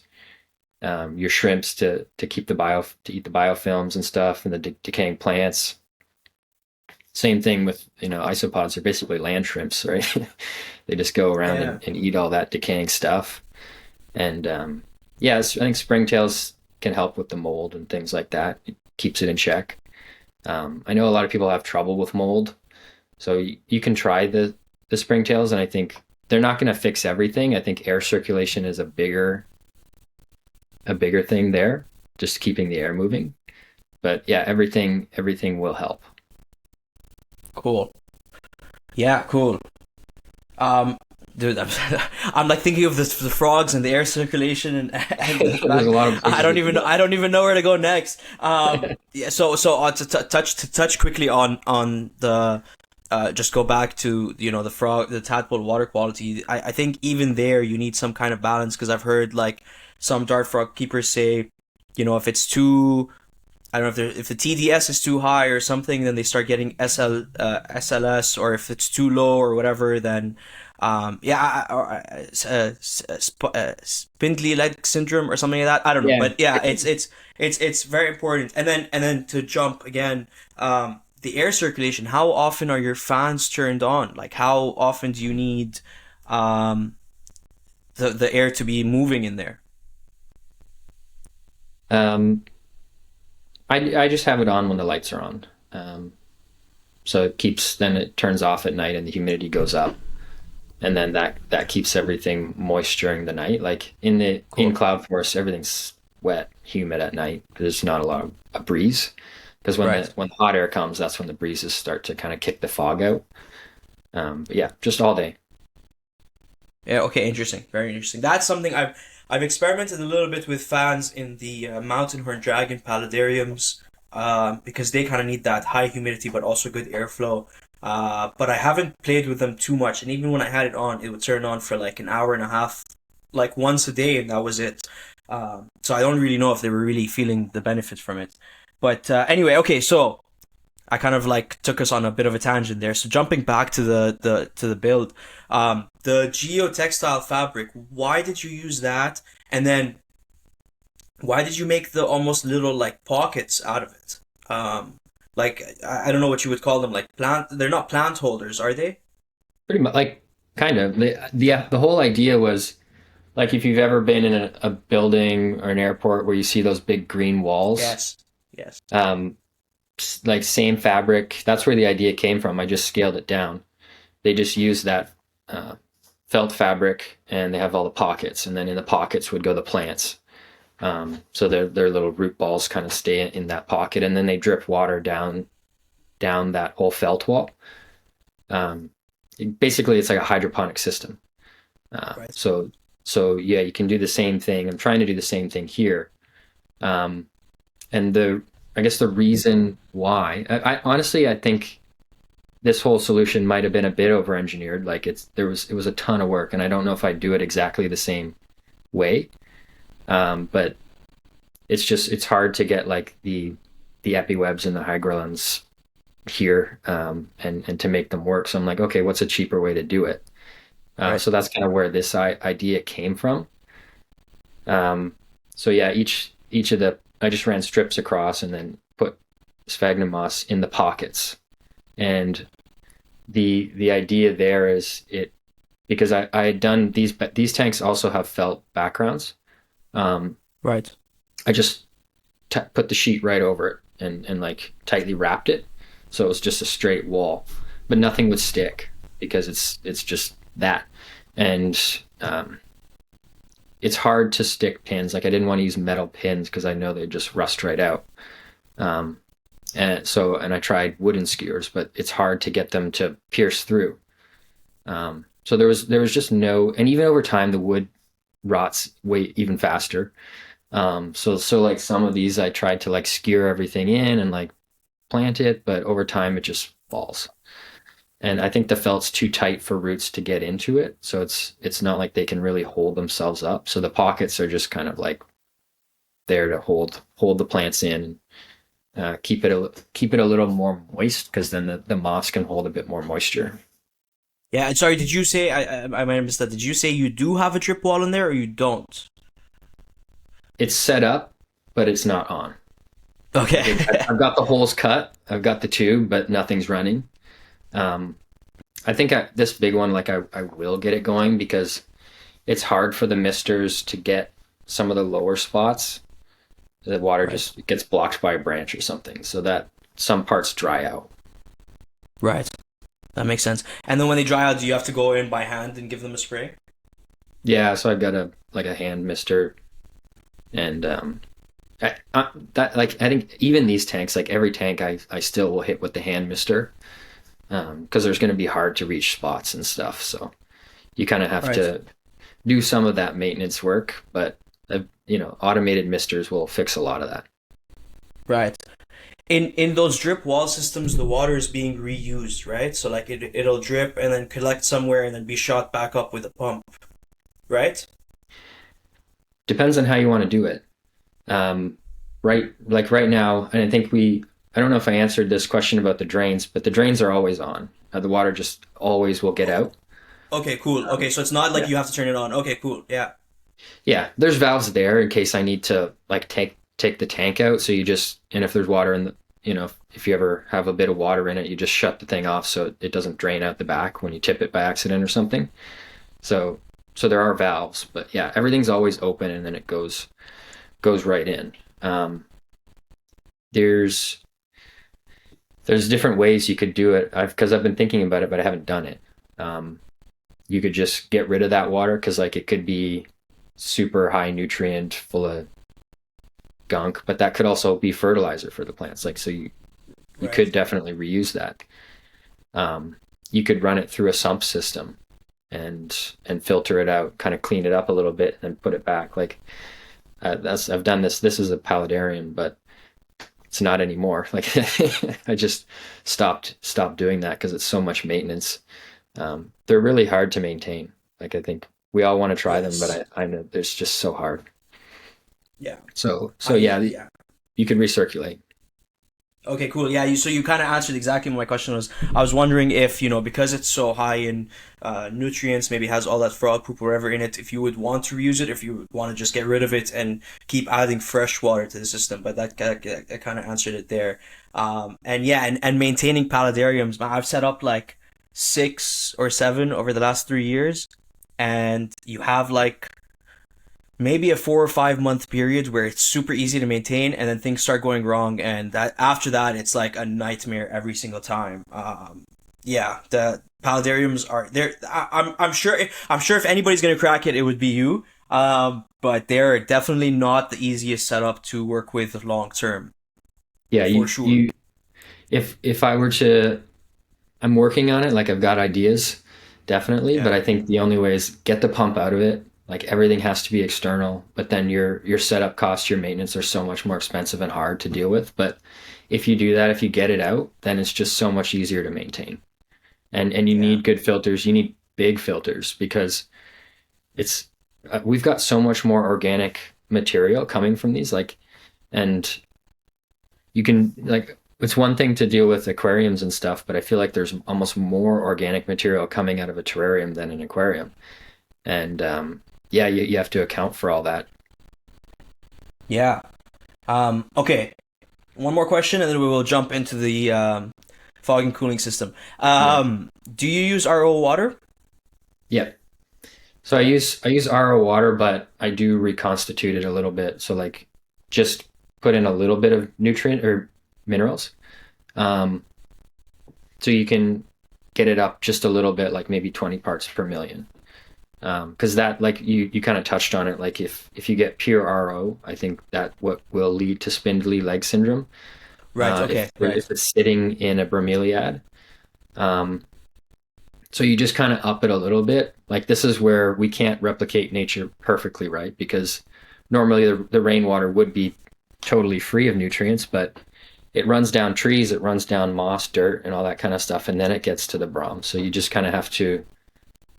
your shrimps to keep to eat the biofilms and stuff, and the decaying plants. Same thing with isopods are basically land shrimps, right? They just go around Yeah. and eat all that decaying stuff. And yeah, I think springtails can help with the mold and things like that. It keeps it in check. I know a lot of people have trouble with mold, so you can try the springtails, and I think they're not going to fix everything. I think air circulation is a bigger thing there, just keeping the air moving. But yeah, everything will help. Cool. Yeah, cool. Um, Dude, I'm like thinking of the frogs and the air circulation and the There's a fact lot of I places don't you can even know go. where to go next. Yeah. So to touch quickly on the just go back to the tadpole water quality. I think even there you need some kind of balance because I've heard like some dart frog keepers say, if it's too I don't know if the TDS is too high or something, then they start getting SLS, or if it's too low or whatever, then yeah, spindly leg syndrome or something like that. I don't know, Yeah. but yeah, it's very important. And then to jump again, the air circulation. How often are your fans turned on? Like how often do you need um the air to be moving in there? Um, I just have it on when the lights are on. Um, so then it turns off at night and the humidity goes up. And then that keeps everything moist during the night. Like in Cool. cloud forest, everything's wet, humid at night. There's not a lot of a breeze. Because when Right. the hot air comes, that's when the breezes start to kind of kick the fog out. But yeah, just all day. Yeah. Okay. Interesting. Very interesting. That's something I've experimented a little bit with fans in the mountain horn dragon paludariums, because they kind of need that high humidity but also good airflow. But I haven't played with them too much, and even when I had it on, it would turn on for like an hour and a half, like once a day, and that was it. So I don't really know if they were really feeling the benefits from it. But anyway, okay. So I kind of like took us on a bit of a tangent there. So jumping back to the build, the geotextile fabric. Why did you use that? And then why did you make the almost little like pockets out of it? Like I don't know what you would call them. Like plant. They're not plant holders, are they? Pretty much, like, kind of. The whole idea was like if you've ever been in a building or an airport where you see those big green walls, Yes. Yes. um, like same fabric. That's where the idea came from. I just scaled it down. They just used that uh, felt fabric, and they have all the pockets, and then in the pockets would go the plants. So their little root balls kind of stay in that pocket, and then they drip water down that whole felt wall. Um, Basically, it's like a hydroponic system. Uh, Right. so so yeah, you can do the same thing. I'm trying to do the same thing here. Um, and I guess the reason why, I honestly, I think this whole solution might have been a bit over engineered. Like it was a ton of work, and I don't know if I'd do it exactly the same way. But it's hard to get like the epiwebs and the hygrolens here, and to make them work. So I'm like, okay, what's a cheaper way to do it? Right. So that's kind of where this idea came from. Um, so yeah, each of the I just ran strips across and then put sphagnum moss in the pockets. And the idea there is it because I had done these tanks also have felt backgrounds. Um, Right. I just put the sheet right over it and like tightly wrapped it, so it was just a straight wall, but nothing would stick because it's just that. And it's hard to stick pins. Like I didn't want to use metal pins because I know they just rust right out. Um, and I tried wooden skewers, but it's hard to get them to pierce through. So there was just no, and even over time the wood rots way even faster. So like some of these I tried to like skewer everything in and like plant it, but over time it just falls. And I think the felt's too tight for roots to get into it, so it's not like they can really hold themselves up. So the pockets are just kind of like there to hold the plants in. keep it a little more moist because then the moss can hold a bit more moisture. Yeah, and sorry, did you say I might have missed that? Did you say you do have a drip wall in there, or you don't? It's set up, but it's not on. Okay. I've got the holes cut. I've got the tube, but nothing's running. Um, I think this big one, like I will get it going because it's hard for the misters to get some of the lower spots. The water Right. just gets blocked by a branch or something, so that some parts dry out. Right. That makes sense. And then when they dry out, do you have to go in by hand and give them a spray? Yeah, so I've got a hand mister, and that like I think even these tanks, like every tank, I still will hit with the hand mister because there's going to be hard to reach spots and stuff. So you kind of have Right. to do some of that maintenance work, but automated misters will fix a lot of that. Right. In those drip wall systems, the water is being reused, right? So like it'll drip and then collect somewhere and then be shot back up with a pump, right? Depends on how you want to do it. Right, like right now, and I don't know if I answered this question about the drains, but the drains are always on. The water just always will get out. Okay, cool. Okay, so it's not like Yeah. you have to turn it on. Okay, cool. Yeah. Yeah, there's valves there in case I need to like take the tank out. So and if there's water in the, if you ever have a bit of water in it, you just shut the thing off so it doesn't drain out the back when you tip it by accident or something. So there are valves, but yeah, everything's always open and then it goes right in. There's different ways you could do it. Because I've been thinking about it, but I haven't done it. You could just get rid of that water because like it could be super high nutrient, full of gunk, but that could also be fertilizer for the plants. Like so, you Right. could definitely reuse that. You could run it through a sump system and filter it out, kind of clean it up a little bit, and put it back. Like I've done this. This is a paludarium, but it's not anymore. Like I just stopped doing that because it's so much maintenance. They're really hard to maintain. Like I think we all want to try them, Yes. but I know it's just so hard. Yeah. So I yeah, yeah. you could recirculate. Okay, cool. Yeah, so you kind of answered exactly what my question was. I was wondering if, because it's so high in nutrients, maybe has all that frog poop or whatever in it, if you would want to reuse it, if you would want to just get rid of it and keep adding fresh water to the system. But that kind of answered it there. And yeah, and maintaining paludariums, man, I've set up like 6 or 7 over the last 3 years, and you have like maybe a 4 or 5 month period where it's super easy to maintain, and then things start going wrong, and that after that it's like a nightmare every single time. Yeah, the paludariums are there. I'm sure if anybody's gonna crack it, it would be you. But they're definitely not the easiest setup to work with long term, Yeah, for sure. if I were to, I'm working on it. Like I've got ideas, definitely, but Yeah, I think the only way is get the pump out of it. Like everything has to be external, but then your setup costs, your maintenance are so much more expensive and hard to deal with. But if you do that, if you get it out, then it's just so much easier to maintain. And you yeah, need good filters. You need big filters because it's we've got so much more organic material coming from these. Like, and you can like it's one thing to deal with aquariums and stuff, but I feel like there's almost more organic material coming out of a terrarium than an aquarium. And yeah, you have to account for all that. yeah. Okay, one more question, and then we will jump into the fog and cooling system. Yeah. Do you use RO water? Yeah. So I use RO water, but I do reconstitute it a little bit. So like just put in a little bit of nutrient or minerals. Um, so you can get it up just a little bit, like maybe 20 parts per million. Because that, like you kind of touched on it, like if you get pure RO, I think that what will lead to spindly leg syndrome. Right. Okay. Right. If it's sitting in a bromeliad. Um, so you just kind of up it a little bit. Like this is where we can't replicate nature perfectly, right? Because normally the rainwater would be totally free of nutrients, but it runs down trees, it runs down moss, dirt, and all that kind of stuff, and then it gets to the brom. So you just kind of have to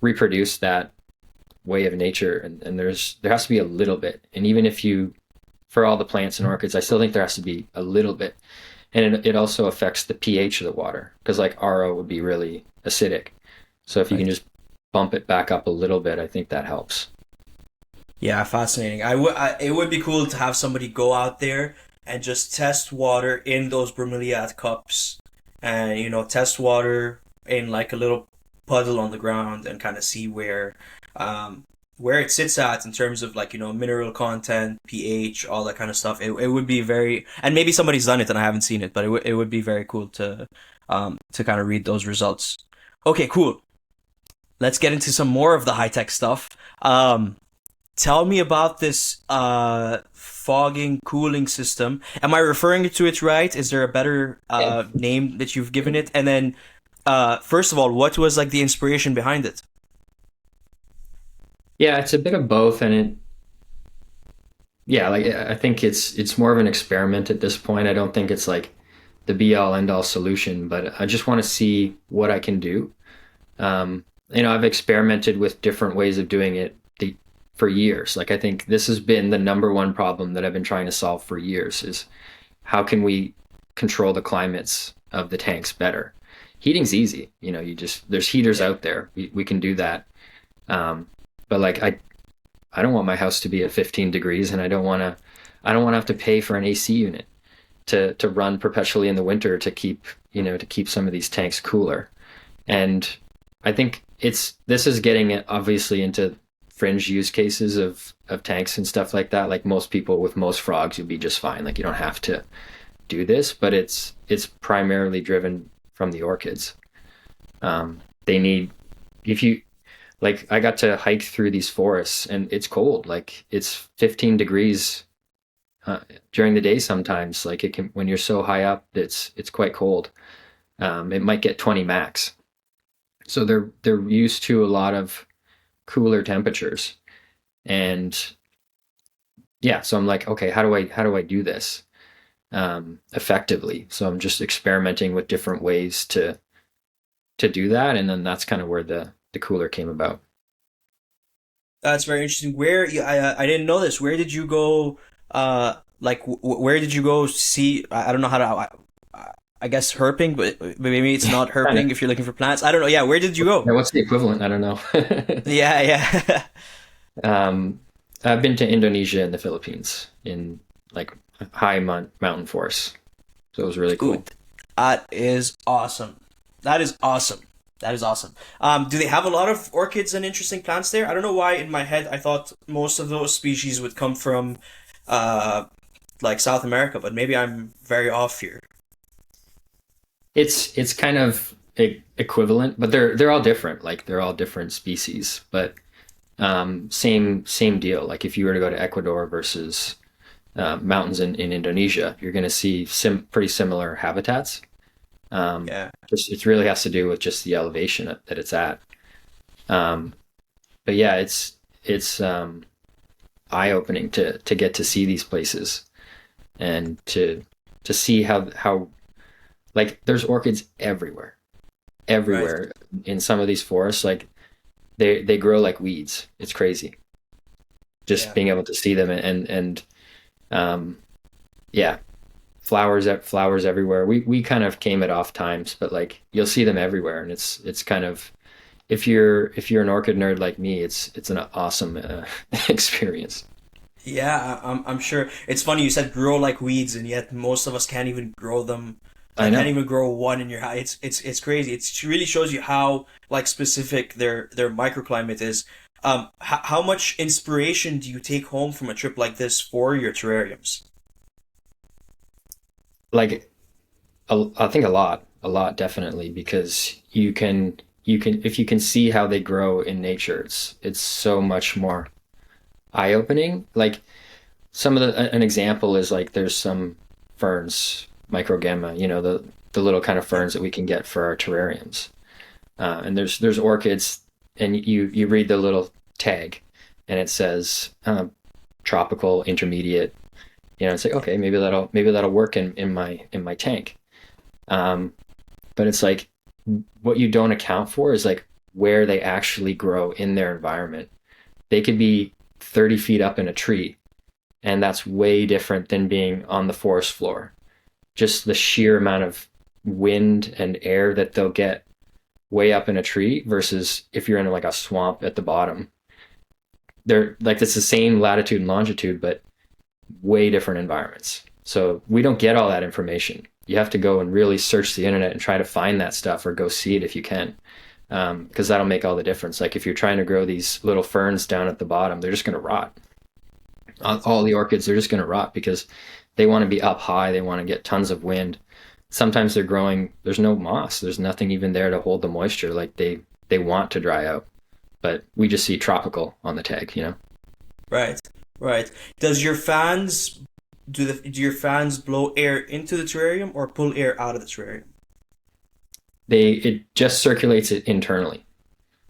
reproduce that way of nature, and there has to be a little bit. And even if you for all the plants and orchids, I still think there has to be a little bit. And it also affects the pH of the water because like RO would be really acidic. So if you can Right. just bump it back up a little bit, I think that helps. Yeah, fascinating. It would be cool to have somebody go out there and just test water in those bromeliad cups, and test water in like a little puddle on the ground and kind of see where it sits at in terms of like mineral content, pH, all that kind of stuff. It would be very, and maybe somebody's done it and I haven't seen it, but it would be very cool to kind of read those results. Okay, cool. Let's get into some more of the high tech stuff. Um, Tell me about this fogging cooling system. Am I referring to it right? Is there a better Yeah. name that you've given it? And then, first of all, what was like the inspiration behind it? Yeah, it's a bit of both, and yeah, like I think it's more of an experiment at this point. I don't think it's like the be all end all solution, but I just want to see what I can do. I've experimented with different ways of doing it for years. Like I think this has been the number one problem that I've been trying to solve for years is how can we control the climates of the tanks better? Heating's easy. You just there's heaters Yeah. out there. We can do that. Um, but like I don't want my house to be at 15 degrees and I don't want to have to pay for an AC unit to run perpetually in the winter to keep some of these tanks cooler. And I think this is getting obviously into fringe use cases of tanks and stuff like that. Like most people with most frogs, you'll be just fine. Like you don't have to do this, but it's primarily driven from the orchids. They need if you like I got to hike through these forests and it's cold. Like it's 15 degrees during the day sometimes. Like it can when you're so high up, it's quite cold. It might get 20 max. So they're used to a lot of cooler temperatures. And yeah, so I'm like, okay, how do I do this effectively? So I'm just experimenting with different ways to do that, and then that's kind of where the cooler came about. That's very interesting. I didn't know this. Where did you go? Where did you go see? I don't know how to. I guess herping, but maybe it's not Kind of. herping if you're looking for plants. I don't know. Yeah, where did you go? Yeah, what's the equivalent? I don't know. Yeah, yeah. um, I've been to Indonesia and the Philippines in like high mountain forests, so it was really Ooh, cool. that is awesome. That is awesome. That is awesome. Do they have a lot of orchids and interesting plants there? I don't know why in my head I thought most of those species would come from uh like South America, but maybe I'm very off here. It's kind of equivalent, but they're all different. Like they're all different species, but same deal. Like if you were to go to Ecuador versus mountains in Indonesia, you're going to see pretty similar habitats. Yeah. Just it really has to do with just the elevation that it's at. Um, but yeah, it's eye opening to get to see these places and to see how like there's orchids everywhere, Right. everywhere in some of these forests. Like they grow like weeds. It's crazy. Just Yeah. being able to see them and um, yeah, flowers everywhere. We kind of came at off times, but like you'll see them everywhere, and it's kind of if you're an orchid nerd like me, it's an awesome experience. Yeah, I'm sure. It's funny you said grow like weeds, and yet most of us can't even grow them. I Like, can't know. even grow one in your house. It's crazy. It really shows you how like specific their microclimate is. How much inspiration do you take home from a trip like this for your terrariums? Like I think a lot definitely because you can if you can see how they grow in nature, it's so much more eye opening. Like some of an example is like there's some ferns, microgamma, the little kind of Yeah. ferns that we can get for our terrariums. And there's orchids, and you read the little tag, and it says tropical, intermediate. It's like okay, maybe that'll work in my tank. Um, but it's like what you don't account for is like where they actually grow in their environment. They could be 30 feet up in a tree, And that's way different than being on the forest floor. Just the sheer amount of wind and air that they'll get way up in a tree versus if you're in like a swamp at the bottom. They're like it's the same latitude and longitude, but way different environments. So we don't get all that information. You have to go and really search the internet and try to find that stuff or go see it if you can, because that'll make all the difference. Like if you're trying to grow these little ferns down at the bottom, they're just going to rot. Right. All the orchids are just going to rot because they want to be up high. They want to get tons of wind. Sometimes they're growing, there's no moss. There's nothing even there to hold the moisture. Like they want to dry out, but we just see tropical on the tag, you know? Right. Right. Does your fans do your fans blow air into the terrarium or pull air out of the terrarium? It just circulates it internally.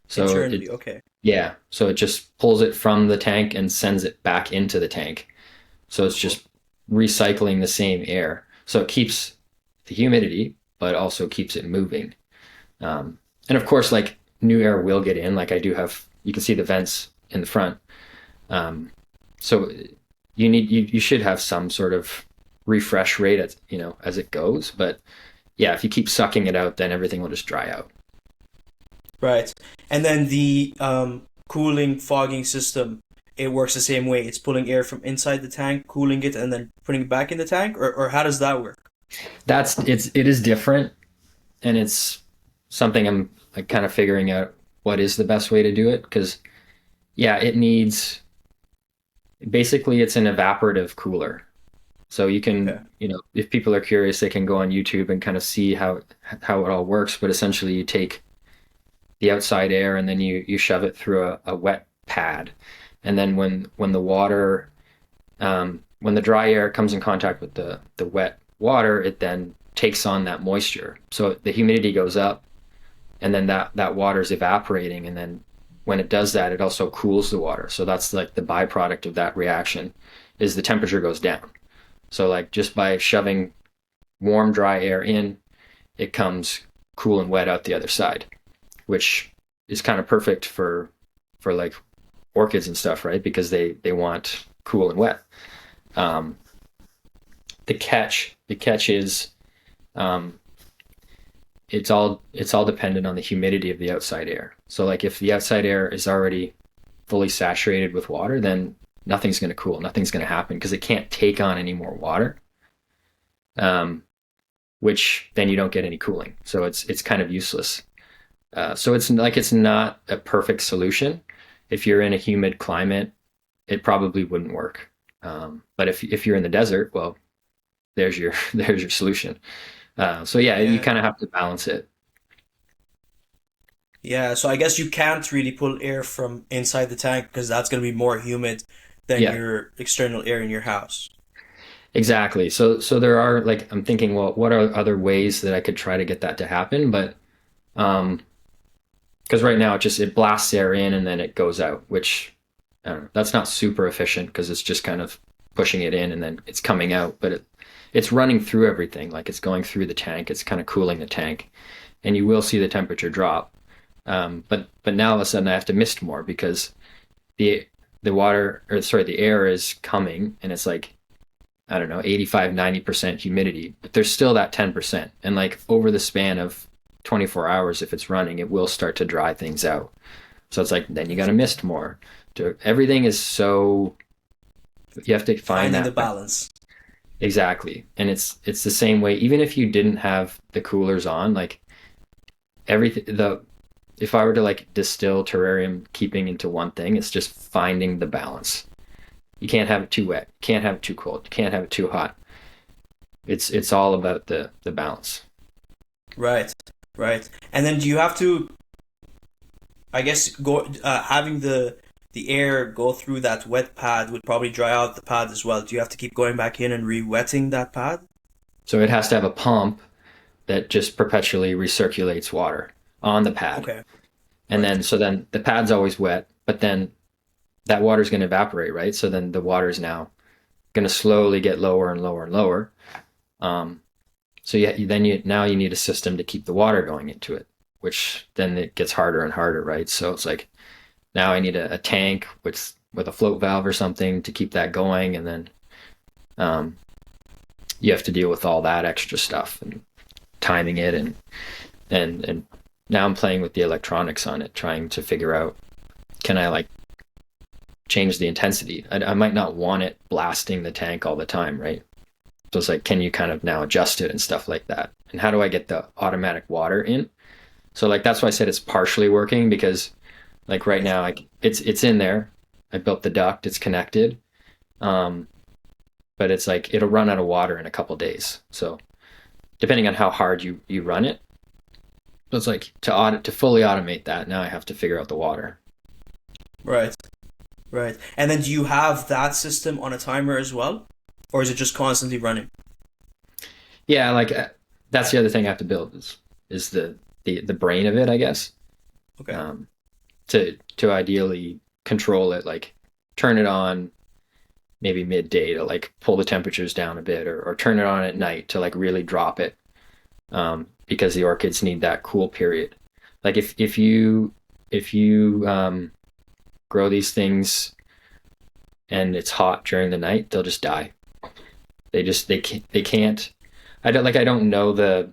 So Internally, okay. yeah, so it just pulls it from the tank and sends it back into the tank. So it's Cool. just recycling the same air. So it keeps the humidity, but also keeps it moving. And of course, like new air will get in. Like I do have, you can see the vents in the front. Um, so you should have some sort of refresh rate as as it goes. But yeah, if you keep sucking it out, then everything will just dry out. Right. And then the cooling fogging system, it works the same way. It's pulling air from inside the tank, cooling it, and then putting it back in the tank, or how does that work? It is different, and it's something I'm like kind of figuring out what is the best way to do it because yeah, it needs basically it's an evaporative cooler. So you Okay. can, if people are curious, they can go on YouTube and kind of see how it all works. But essentially, you take the outside air and then you shove it through a wet pad, and then when the water when the dry air comes in contact with the wet water, it then takes on that moisture. So the humidity goes up, and then that water is evaporating, and then when it does that, it also cools the water. So that's like the byproduct of that reaction is the temperature goes down. So like just by shoving warm, dry air in, it comes cool and wet out the other side, which is kind of perfect for like orchids and stuff, right? Because they want cool and wet. Um, the catch is um, it's all dependent on the humidity of the outside air. So like if the outside air is already fully saturated with water, then nothing's going to cool, nothing's going to happen because it can't take on any more water. Um, which then you don't get any cooling. So it's kind of useless. So it's not a perfect solution. If you're in a humid climate, it probably wouldn't work. But if you're in the desert, well, there's your there's your solution. So yeah, you Yeah. kind of have to balance it. Yeah, so I guess you can't really pull air from inside the tank because that's going to be more humid than Yeah, your external air in your house. exactly. So there are like I'm thinking, well, what are other ways that I could try to get that to happen? But um, because right now it blasts air in and then it goes out, which I don't know, that's not super efficient because it's just kind of pushing it in and then it's coming out, but it's running through everything, like it's going through the tank, it's kind of cooling the tank, and you will see the temperature drop. But now all of a sudden I have to mist more because the the water or sorry the air is coming and it's like I don't know 85-90% humidity, but there's still that 10%, and like over the span of 24 hours if it's running it will start to dry things out. So it's like then you got to mist more. Everything is so you have to find Finding the that balance. exactly, and it's the same way even if you didn't have the coolers on. Like everything the if I were to like distill terrarium keeping into one thing, it's just finding the balance. You can't have it too wet, you can't have it too cold, you can't have it too hot. It's all about the balance. Right, right. And then do you have to, I guess, go having the air go through that wet pad would probably dry out the pad as well. Do you have to keep going back in and re-wetting that pad? So it has to have a pump that just perpetually recirculates water on the pad. Okay, And right. then the pad's always wet, but then that water's going to evaporate, right? So then the water is now going to slowly get lower and lower and lower. Um, so yeah, then you need a system to keep the water going into it, which then it gets harder and harder, right? So it's like now I need a tank, which with a float valve or something to keep that going, and then you have to deal with all that extra stuff and timing it, and now I'm playing with the electronics on it, trying to figure out, can I like change the intensity? I might not want it blasting the tank all the time, right? So it's like, can you kind of now adjust it and stuff like that? And how do I get the automatic water in? So like, that's why I said it's partially working, because like right now, like it's in there. I built the duct, it's connected. But it's like, it'll run out of water in a couple days. So depending on how hard you run it, so it's like to fully automate that, now I have to figure out the water. Right. Right. And then do you have that system on a timer as well? Or is it just constantly running? Yeah, like that's the other thing I have to build is the brain of it, I guess. Okay. To ideally control it, like turn it on maybe midday to like pull the temperatures down a bit, or turn it on at night to like really drop it, because the orchids need that cool period. Like if you grow these things and it's hot during the night, they'll just die. They can't. I don't know the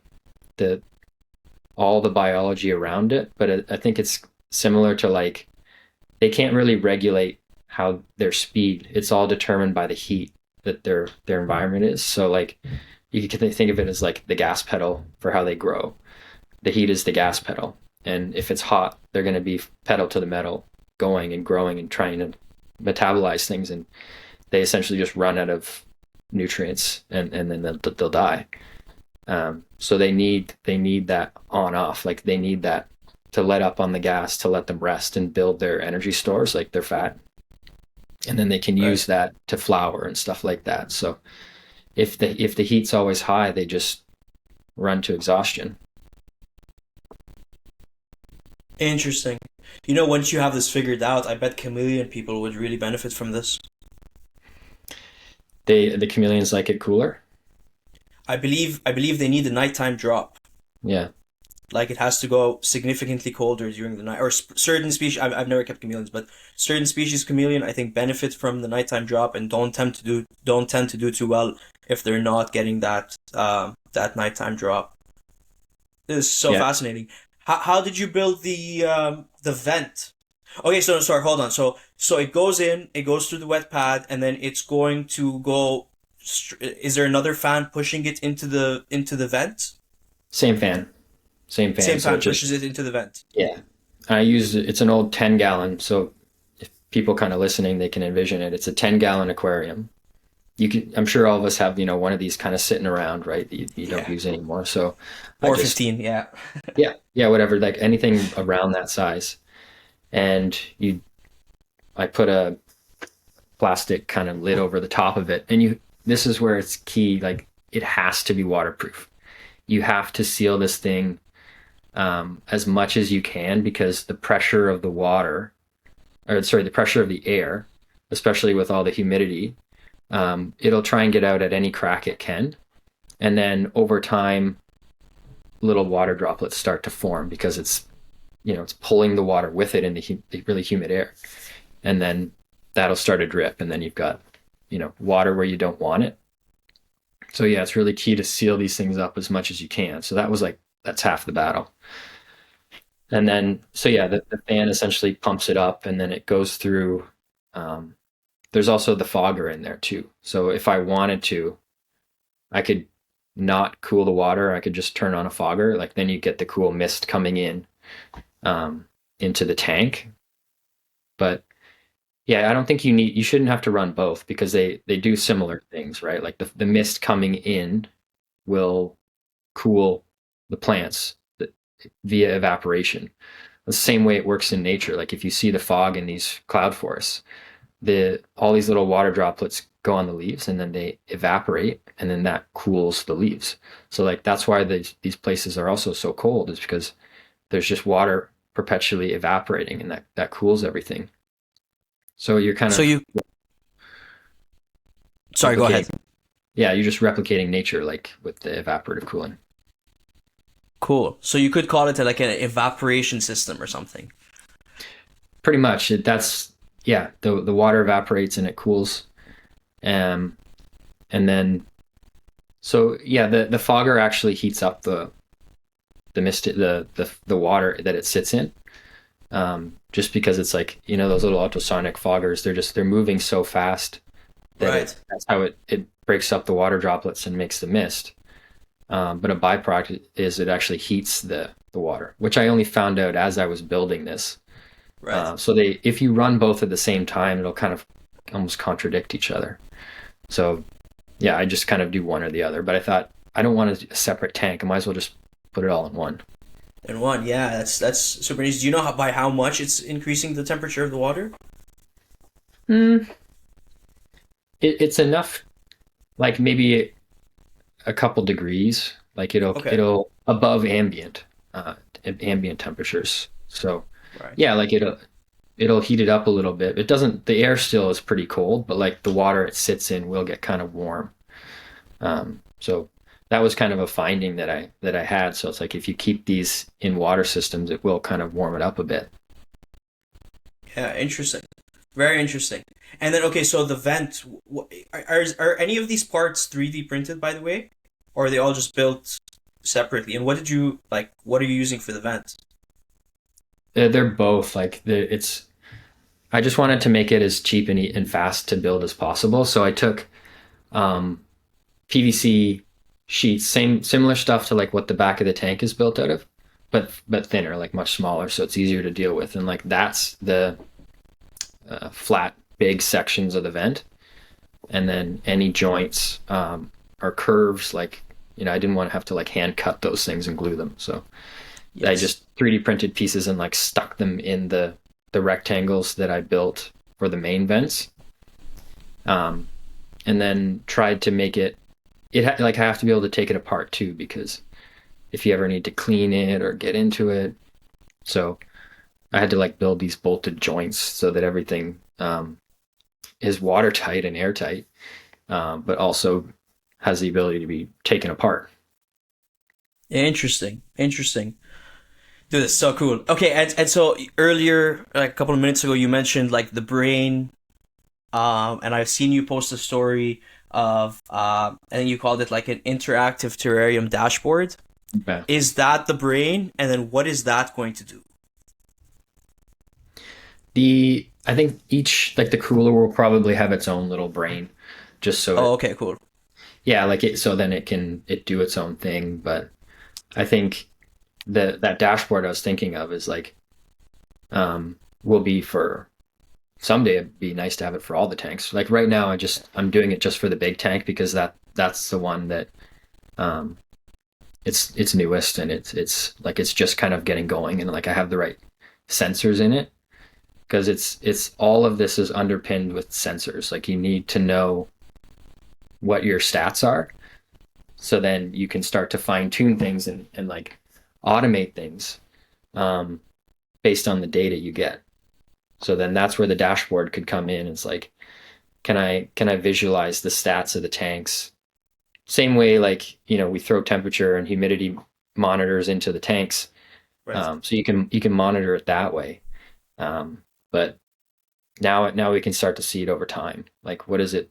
all the biology around it, but I think it's similar to like, they can't really regulate how their speed. It's all determined by the heat that their environment is. So like, you can think of it as like the gas pedal for how they grow. The heat is the gas pedal, and if it's hot, they're going to be pedal to the metal, going and growing and trying to metabolize things, and they essentially just run out of nutrients, and then they'll die. So they need that on off, like they need that to let up on the gas to let them rest and build their energy stores, like their fat, and then they can use that to flower and stuff like that. So if the heat's always high, they just run to exhaustion. Interesting. Once you have this figured out, I bet chameleon people would really benefit from this. The chameleons like it cooler. I believe they need a nighttime drop. Yeah. Like it has to go significantly colder during the night, or certain species. I've never kept chameleons, but certain species chameleon I think benefit from the nighttime drop and don't tend to do too well if they're not getting that nighttime drop. This is so Yeah. fascinating. How did you build the vent? Okay, so sorry, hold on. So it goes in, it goes through the wet pad, and then it's going to go. Is there another fan pushing it into the vent? Same fan. Same fan. Same So it fan just, pushes it into the vent. yeah. It's an old 10-gallon. So if people kind of listening, they can envision it. It's a 10-gallon aquarium. I'm sure all of us have, one of these kind of sitting around, right? That you don't Yeah. use anymore. So I Or just, 15, yeah. yeah, whatever, like anything around that size. And I put a plastic kind of lid over the top of it. And this is where it's key. Like, it has to be waterproof. You have to seal this thing as much as you can, because the pressure of the water, or sorry, the pressure of the air, especially with all the humidity, it'll try and get out at any crack it can. And then over time, little water droplets start to form, because it's pulling the water with it in the really humid air. And then that'll start to drip, and then you've got, water where you don't want it. So yeah, it's really key to seal these things up as much as you can. So that's half the battle. And then, so yeah, the fan essentially pumps it up, and then it goes through. There's also the fogger in there too. So if I wanted to, I could not cool the water. I could just turn on a fogger. Like, then you get the cool mist coming in into the tank. But yeah, I don't think you shouldn't have to run both, because they do similar things, right? Like the mist coming in will cool the plants via evaporation. The same way it works in nature. Like, if you see the fog in these cloud forests, all these little water droplets go on the leaves, and then they evaporate, and then that cools the leaves. So like, that's why these places are also so cold, is because there's just water perpetually evaporating, and that cools everything. So you're kind So of you, sorry, go ahead. replicating. Yeah, you're just replicating nature, like with the evaporative cooling. Cool. So you could call it like an evaporation system or something. Pretty much. That's yeah, the water evaporates and it cools. Um, and then so yeah, the fogger actually heats up the mist the water that it sits in. Just because it's like, those little ultrasonic foggers, they're moving so fast that Right. that's how it breaks up the water droplets and makes the mist. But a byproduct is it actually heats the water, which I only found out as I was building this. Right. So if you run both at the same time, it'll kind of almost contradict each other. So yeah, I just kind of do one or the other. But I thought I don't want a separate tank. I might as well just put it all in one. And one, yeah, that's super easy. Do you know by how much it's increasing the temperature of the water? Mm, it's enough, like maybe a couple degrees. Like Okay. it'll above ambient temperatures. So Right. yeah, like it'll heat it up a little bit. It doesn't. The air still is pretty cold, but like the water it sits in will get kind of warm. So that was kind of a finding that I had. So it's like if you keep these in water systems, it will kind of warm it up a bit. Yeah, interesting. Very interesting. And then, okay, so the vent, are any of these parts 3D printed, by the way? Or are they all just built separately? And what are you using for the vent? They're both like it's. I just wanted to make it as cheap and fast to build as possible. So I took um, PVC sheets, similar stuff to like what the back of the tank is built out of, but thinner, like much smaller, so it's easier to deal with. And like that's the flat, big sections of the vent, and then any joints or curves, like I didn't want to have to like hand cut those things and glue them, so I Yes. just 3D printed pieces and like stuck them in the rectangles that I built for the main vents, um, and then tried to make it. Like I have to be able to take it apart too, because if you ever need to clean it or get into it, so I had to like build these bolted joints so that everything is watertight and airtight, but also has the ability to be taken apart. Interesting. Interesting. Dude, that's so cool. Okay, and so earlier, like a couple of minutes ago, you mentioned like the brain, and I've seen you post a story of, I think you called it like an interactive terrarium dashboard. Okay. Is that the brain? And then what is that going to do? I think each like the cooler will probably have its own little brain, just so Oh, it okay, cool. yeah like it so then it do its own thing. But I think that dashboard I was thinking of is like will be for someday. It'd be nice to have it for all the tanks. Like right now, I'm doing it just for the big tank because that's the one that um, it's newest and it's like it's just kind of getting going and like I have the right sensors in it because it's all of this is underpinned with sensors. Like you need to know what your stats are, so then you can start to fine tune things and like automate things um, based on the data you get. So then that's where the dashboard could come in. It's like, can I visualize the stats of the tanks? Same way, like we throw temperature and humidity monitors into the tanks, Right. so you can monitor it that way. But now we can start to see it over time. Like what is it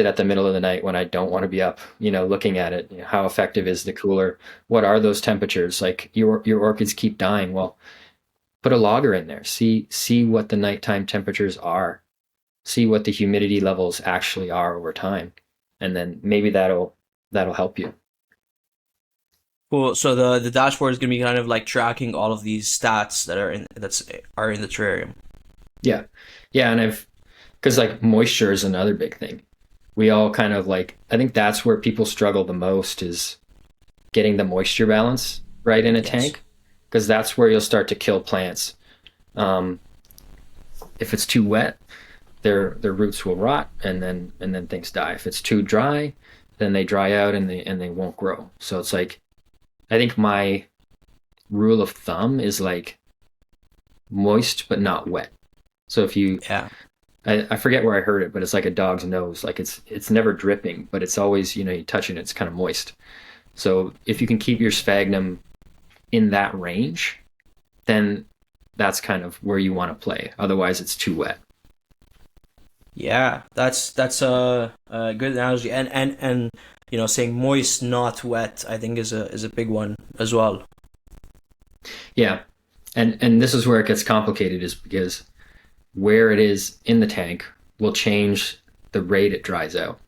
at the middle of the night when I don't want to be up, looking at it? How effective is the cooler? What are those temperatures? Like your orchids keep dying. Well, put a logger in there. See what the nighttime temperatures are. See what the humidity levels actually are over time, and then maybe that'll help you. Cool. So the dashboard is gonna be kind of like tracking all of these stats are in the terrarium. Yeah, yeah, and I've because like moisture is another big thing. We all kind of like I think that's where people struggle the most is getting the moisture balance right in a Yes. tank, because that's where you'll start to kill plants. Um, if it's too wet, their roots will rot and then things die. If it's too dry, then they dry out and they won't grow. So it's like I think my rule of thumb is like moist but not wet. So if you Yeah. I forget where I heard it, but it's like a dog's nose. Like it's never dripping, but it's always, you touch it, it's kind of moist. So if you can keep your sphagnum in that range, then that's kind of where you want to play. Otherwise, it's too wet. Yeah, that's a good analogy, and saying moist, not wet, I think is a big one as well. Yeah, and this is where it gets complicated, is because where it is in the tank will change the rate it dries out.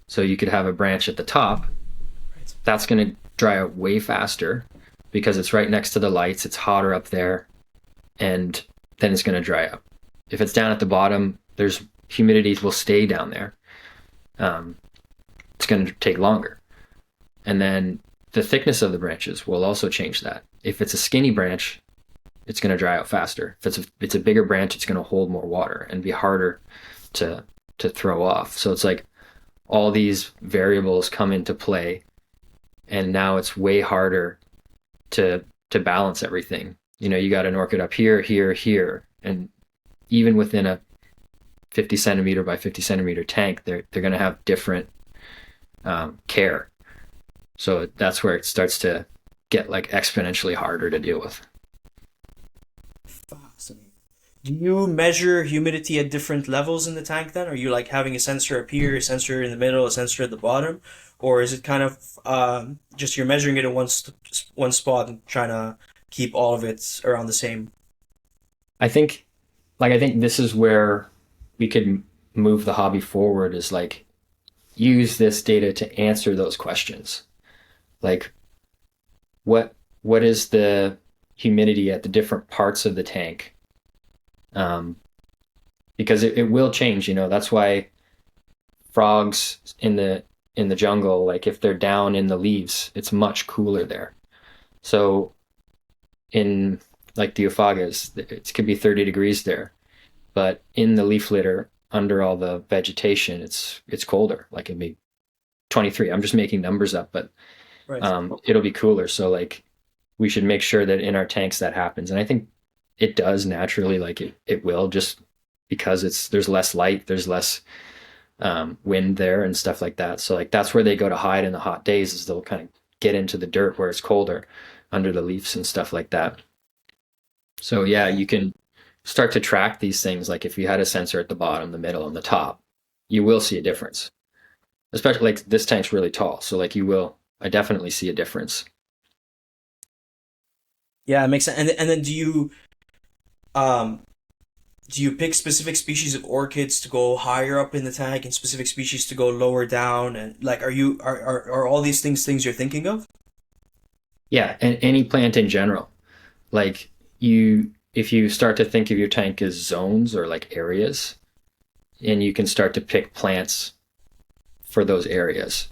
So you could have a branch at the top Right. that's going to dry out way faster because it's right next to the lights. It's hotter up there, and then it's going to dry out. If it's down at the bottom, there's humidities will stay down there. Um, it's going to take longer, and then the thickness of the branches will also change that. If it's a skinny branch, it's going to dry out faster. If it's a bigger branch, it's going to hold more water and be harder to to throw off. So it's like all these variables come into play, and now it's way harder to balance everything. You got an orchid up here, here, here, and even within a 50 centimeter by 50 centimeter tank, they're going to have different care. So that's where it starts to get like exponentially harder to deal with. Fascinating. Do you measure humidity at different levels in the tank then? Are you like having a sensor up here, a sensor in the middle, a sensor at the bottom? Or is it kind of just you're measuring it in one spot and trying to keep all of it around the same? I think this is where we could move the hobby forward, is like use this data to answer those questions. Like what is the humidity at the different parts of the tank? Um, because it will change. That's why frogs in the jungle, like if they're down in the leaves, it's much cooler there. So in like the Euphagas, it could be 30 degrees there, but in the leaf litter under all the vegetation, it's colder. Like it'd be 23. I'm just making numbers up, but Right. it'll be cooler. So like we should make sure that in our tanks that happens. And I think it does naturally, like it will, just because there's less light, there's less wind there and stuff like that. So like that's where they go to hide in the hot days, is they'll kind of get into the dirt where it's colder under the leaves and stuff like that. So yeah, Yeah. you can start to track these things. Like if you had a sensor at the bottom, the middle, and the top, you will see a difference. Especially like this tank's really tall, so like I definitely see a difference. Yeah, it makes sense. And then um do you pick specific species of orchids to go higher up in the tank and specific species to go lower down? And like, are all these things you're thinking of? Yeah, and any plant in general. Like if you start to think of your tank as zones or like areas, and you can start to pick plants for those areas.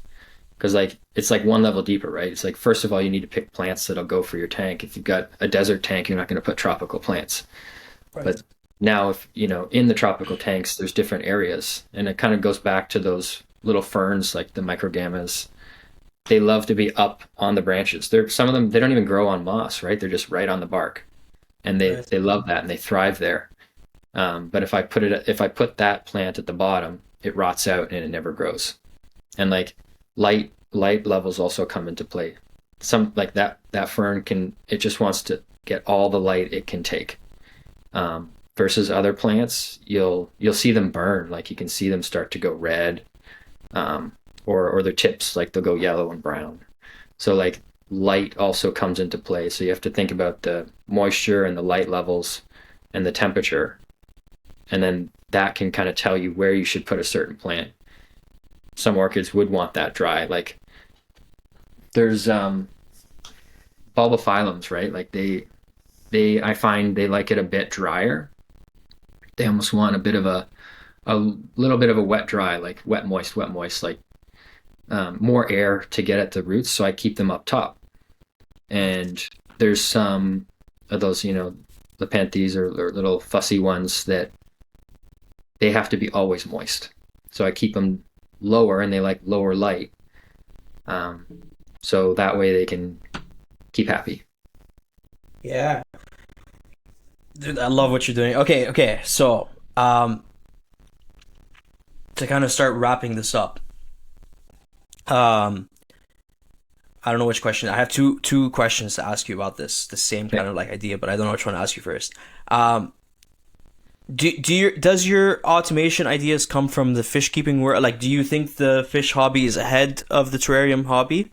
Because like it's like one level deeper, right? It's like first of all, you need to pick plants that'll go for your tank. If you've got a desert tank, you're not going to put tropical plants. Right. But now, if in the tropical tanks, there's different areas, and it kind of goes back to those little ferns like the microgammas. They love to be up on the branches. Some of them, they don't even grow on moss, right? They're just right on the bark, and they Right. they love that and they thrive there. But if I put that plant at the bottom, it rots out and it never grows. And like light levels also come into play. Some like that fern can, it just wants to get all the light it can take. Versus other plants, you'll see them burn. Like you can see them start to go red, or their tips, like they'll go yellow and brown. So like light also comes into play. So you have to think about the moisture and the light levels and the temperature, and then that can kind of tell you where you should put a certain plant. Some orchids would want that dry. Like there's bulbophyllums, right? Like they I find they like it a bit drier. They almost want a little bit of a wet dry, like wet moist, like more air to get at the roots. So I keep them up top. Right. And there's some of those, the Lepanthes, or little fussy ones, that they have to be always moist. So I keep them lower, and they like lower light. Um, so that way they can keep happy. Yeah. Dude, I love what you're doing. Okay, okay. So, to kind of start wrapping this up, um, I don't know which question. I have two questions to ask you about this, the same Okay. kind of like idea, but I don't know which one to ask you first. Um, Does your automation ideas come from the fish keeping world? Like, do you think the fish hobby is ahead of the terrarium hobby?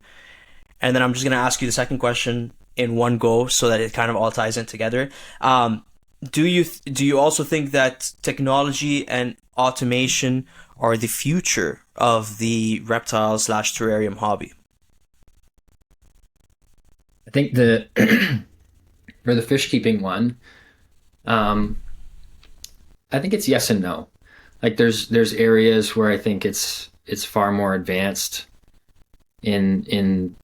And then I'm just gonna ask you the second question in one go so that it kind of all ties in together. Um, do you also think that technology and automation are the future of the reptile slash terrarium hobby? I think the for the fish keeping one, um, I think it's yes and no. Like there's areas where I think it's far more advanced in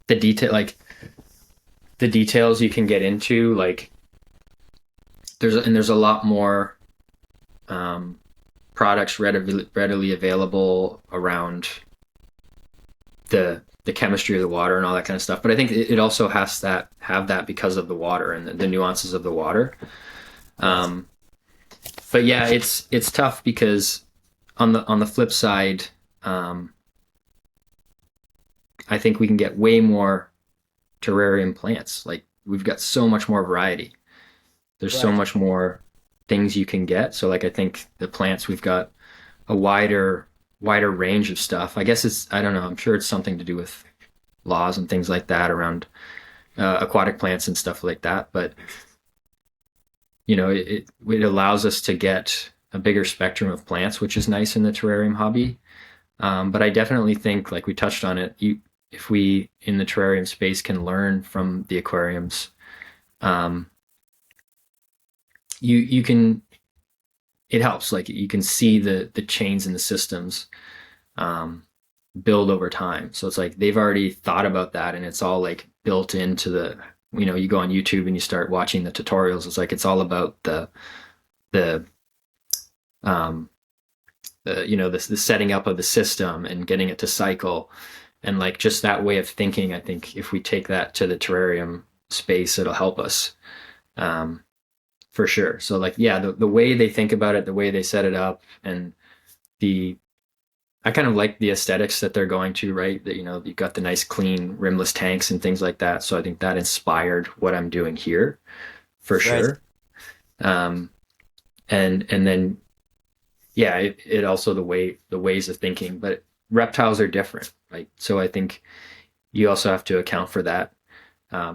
the detail, like the details you can get into. Like there's a lot more um, products readily available around the chemistry of the water and all that kind of stuff. But I think it also has that have that because of the water and the nuances of the water. Right. Um, but yeah, it's tough because on the flip side, um, I think we can get way more terrarium plants. Like we've got so much more variety. There's so Right. much more things you can get. So like I think the plants we've got a wider range of stuff. I guess it's I don't know. I'm sure it's something to do with laws and things like that around aquatic plants and stuff like that. But it allows us to get a bigger spectrum of plants, which is nice in the terrarium hobby. But I definitely think, like we touched on it, if we in the terrarium space can learn from the aquariums, um, you can it helps. Like you can see the chains in the systems um, build over time. So it's like they've already thought about that, and it's all like built into the. You go on YouTube and you start watching the tutorials. It's like it's all about the um, the setting up of the system and getting it to cycle, and like just that way of thinking. I think if we take that to the terrarium space, it'll help us. Um, for sure. So like, yeah, the way they think about it, the way they set it up, and the I kind of like the aesthetics that they're going to, right? That you've got the nice clean rimless tanks and things like that. So I think that inspired what I'm doing here for Right. sure. Um, and then yeah, it also the ways of thinking, but reptiles are different, right? So I think you also have to account for that,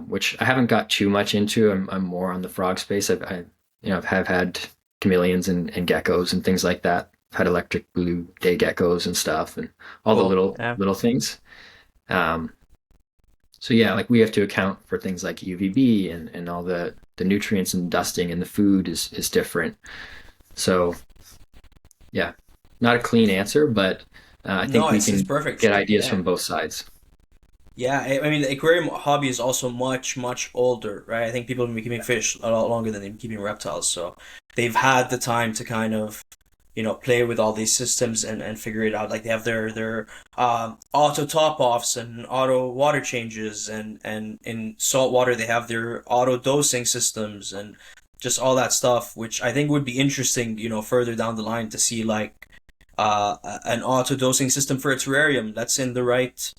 which I haven't got too much into. I'm more on the frog space. I've had chameleons and geckos and things like that. I've had electric blue day geckos and stuff, and all the Cool. little Yeah. little things. Um, so yeah, like we have to account for things like UVB and all the nutrients and dusting and the food is different. So yeah, not a clean answer, but I think No, we it's can perfect. get ideas Yeah. from both sides. Yeah, I mean, the aquarium hobby is also much, much older, right? I think people have been keeping fish a lot longer than they've been keeping reptiles, so they've had the time to kind of, play with all these systems and figure it out. Like they have their auto top offs and auto water changes, and in salt water they have their auto dosing systems and just all that stuff, which I think would be interesting, further down the line to see like an auto dosing system for a terrarium that's in the right,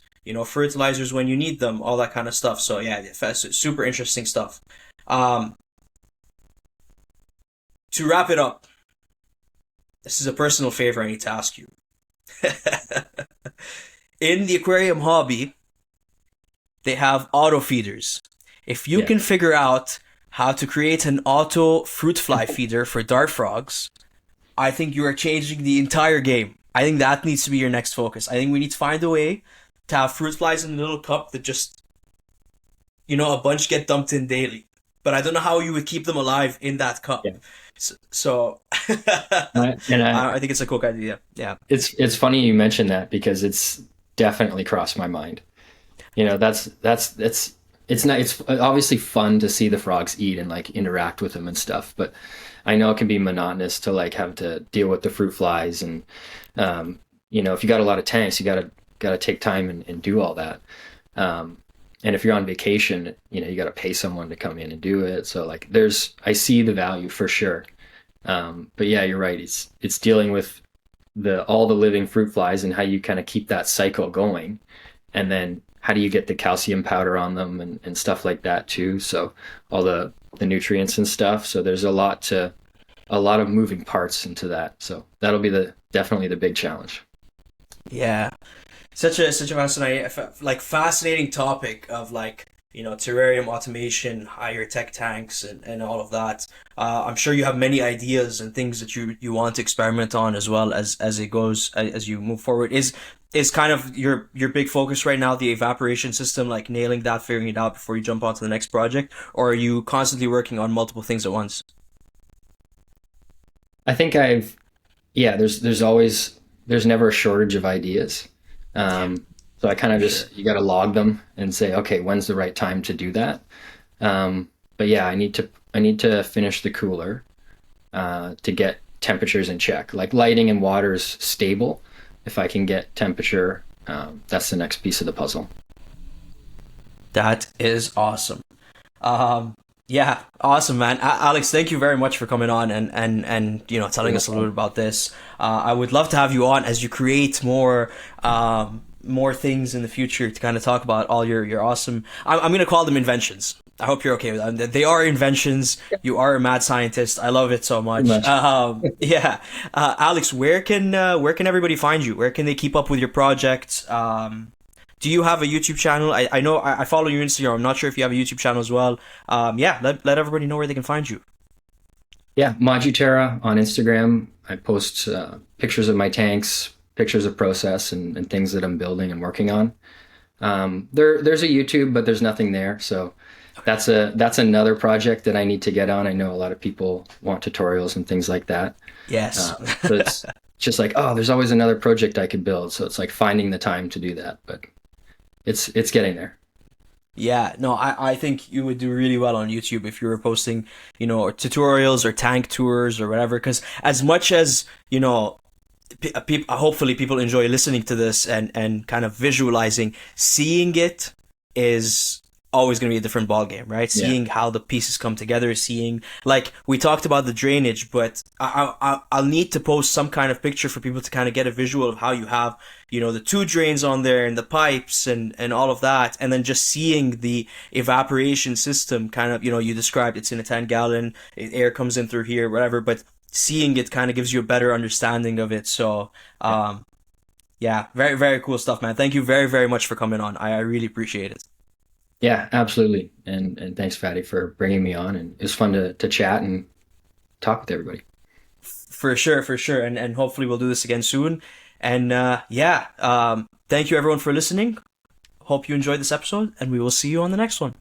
fertilizers when you need them, all that kind of stuff. So yeah, super interesting stuff. Um, to wrap it up, this is a personal favor I need to ask you. In the aquarium hobby, they have auto feeders. If you Yeah. can figure out how to create an auto fruit fly feeder for dart frogs, I think you are changing the entire game. I think that needs to be your next focus. I think we need to find a way to have fruit flies in a little cup that just, a bunch get dumped in daily. But I don't know how you would keep them alive in that cup. Yeah. So And I think it's a cool idea. Yeah. it's funny you mentioned that because it's definitely crossed my mind. That's it's not it's obviously fun to see the frogs eat and like interact with them and stuff, but I know it can be monotonous to like have to deal with the fruit flies and if you got a lot of tanks, you gotta take time and do all that. Um, and if you're on vacation, you got to pay someone to come in and do it. So like I see the value for sure. But yeah, you're right. It's dealing with the all the living fruit flies and how you kind of keep that cycle going, and then how do you get the calcium powder on them and stuff like that too. So all the nutrients and stuff. So there's a lot a lot of moving parts into that. So that'll be the definitely the big challenge. Yeah, such a fascinating fascinating topic of terrarium automation, higher tech tanks, and all of that. I'm sure you have many ideas and things that you want to experiment on as well as it goes as you move forward. Is kind of your big focus right now the evaporation system, like nailing that, figuring it out before you jump onto the next project, or are you constantly working on multiple things at once? I think I've yeah. There's never a shortage of ideas. Yeah, So I kind of for sure. just you got to log them and say, okay, when's the right time to do that? But yeah, I need to finish the cooler to get temperatures in check. Like lighting and water is stable. If I can get temperature, that's the next piece of the puzzle. That is awesome. Um, yeah, awesome, man. Alex, thank you very much for coming on and telling us a little bit about this. I would love to have you on as you create more things in the future to kind of talk about all your awesome. I'm gonna call them inventions. I hope you're okay with that. They are inventions. You are a mad scientist. I love it so Pretty much. much. Yeah, Alex, where can everybody find you? Where can they keep up with your projects? Do you have a YouTube channel? I know I follow your Instagram. I'm not sure if you have a YouTube channel as well. Yeah, let everybody know where they can find you. Yeah, Moduterra on Instagram. I post pictures of my tanks, pictures of process, and things that I'm building and working on. There's a YouTube, but there's nothing there. So that's another project that I need to get on. I know a lot of people want tutorials and things like that. Yes. So it's just like, oh, there's always another project I could build. So it's like finding the time to do that, but it's getting there. Yeah, no, I think you would do really well on YouTube if you were posting, tutorials or tank tours or whatever. Because as much as, hopefully people enjoy listening to this and kind of visualizing, seeing it is always going to be a different ball game, right? Yeah. Seeing how the pieces come together, seeing like we talked about the drainage, but I'll need to post some kind of picture for people to kind of get a visual of how you have the two drains on there and the pipes and all of that, and then just seeing the evaporation system kind of you described it's in a 10 gallon, air comes in through here, whatever, but seeing it kind of gives you a better understanding of it. So yeah, very very cool stuff, man. Thank you very very much for coming on. I really appreciate it. Yeah, absolutely. And thanks, Fatty, for bringing me on. And it's fun to chat and talk with everybody. For sure, and hopefully we'll do this again soon. And yeah, thank you everyone for listening. Hope you enjoyed this episode, and we will see you on the next one.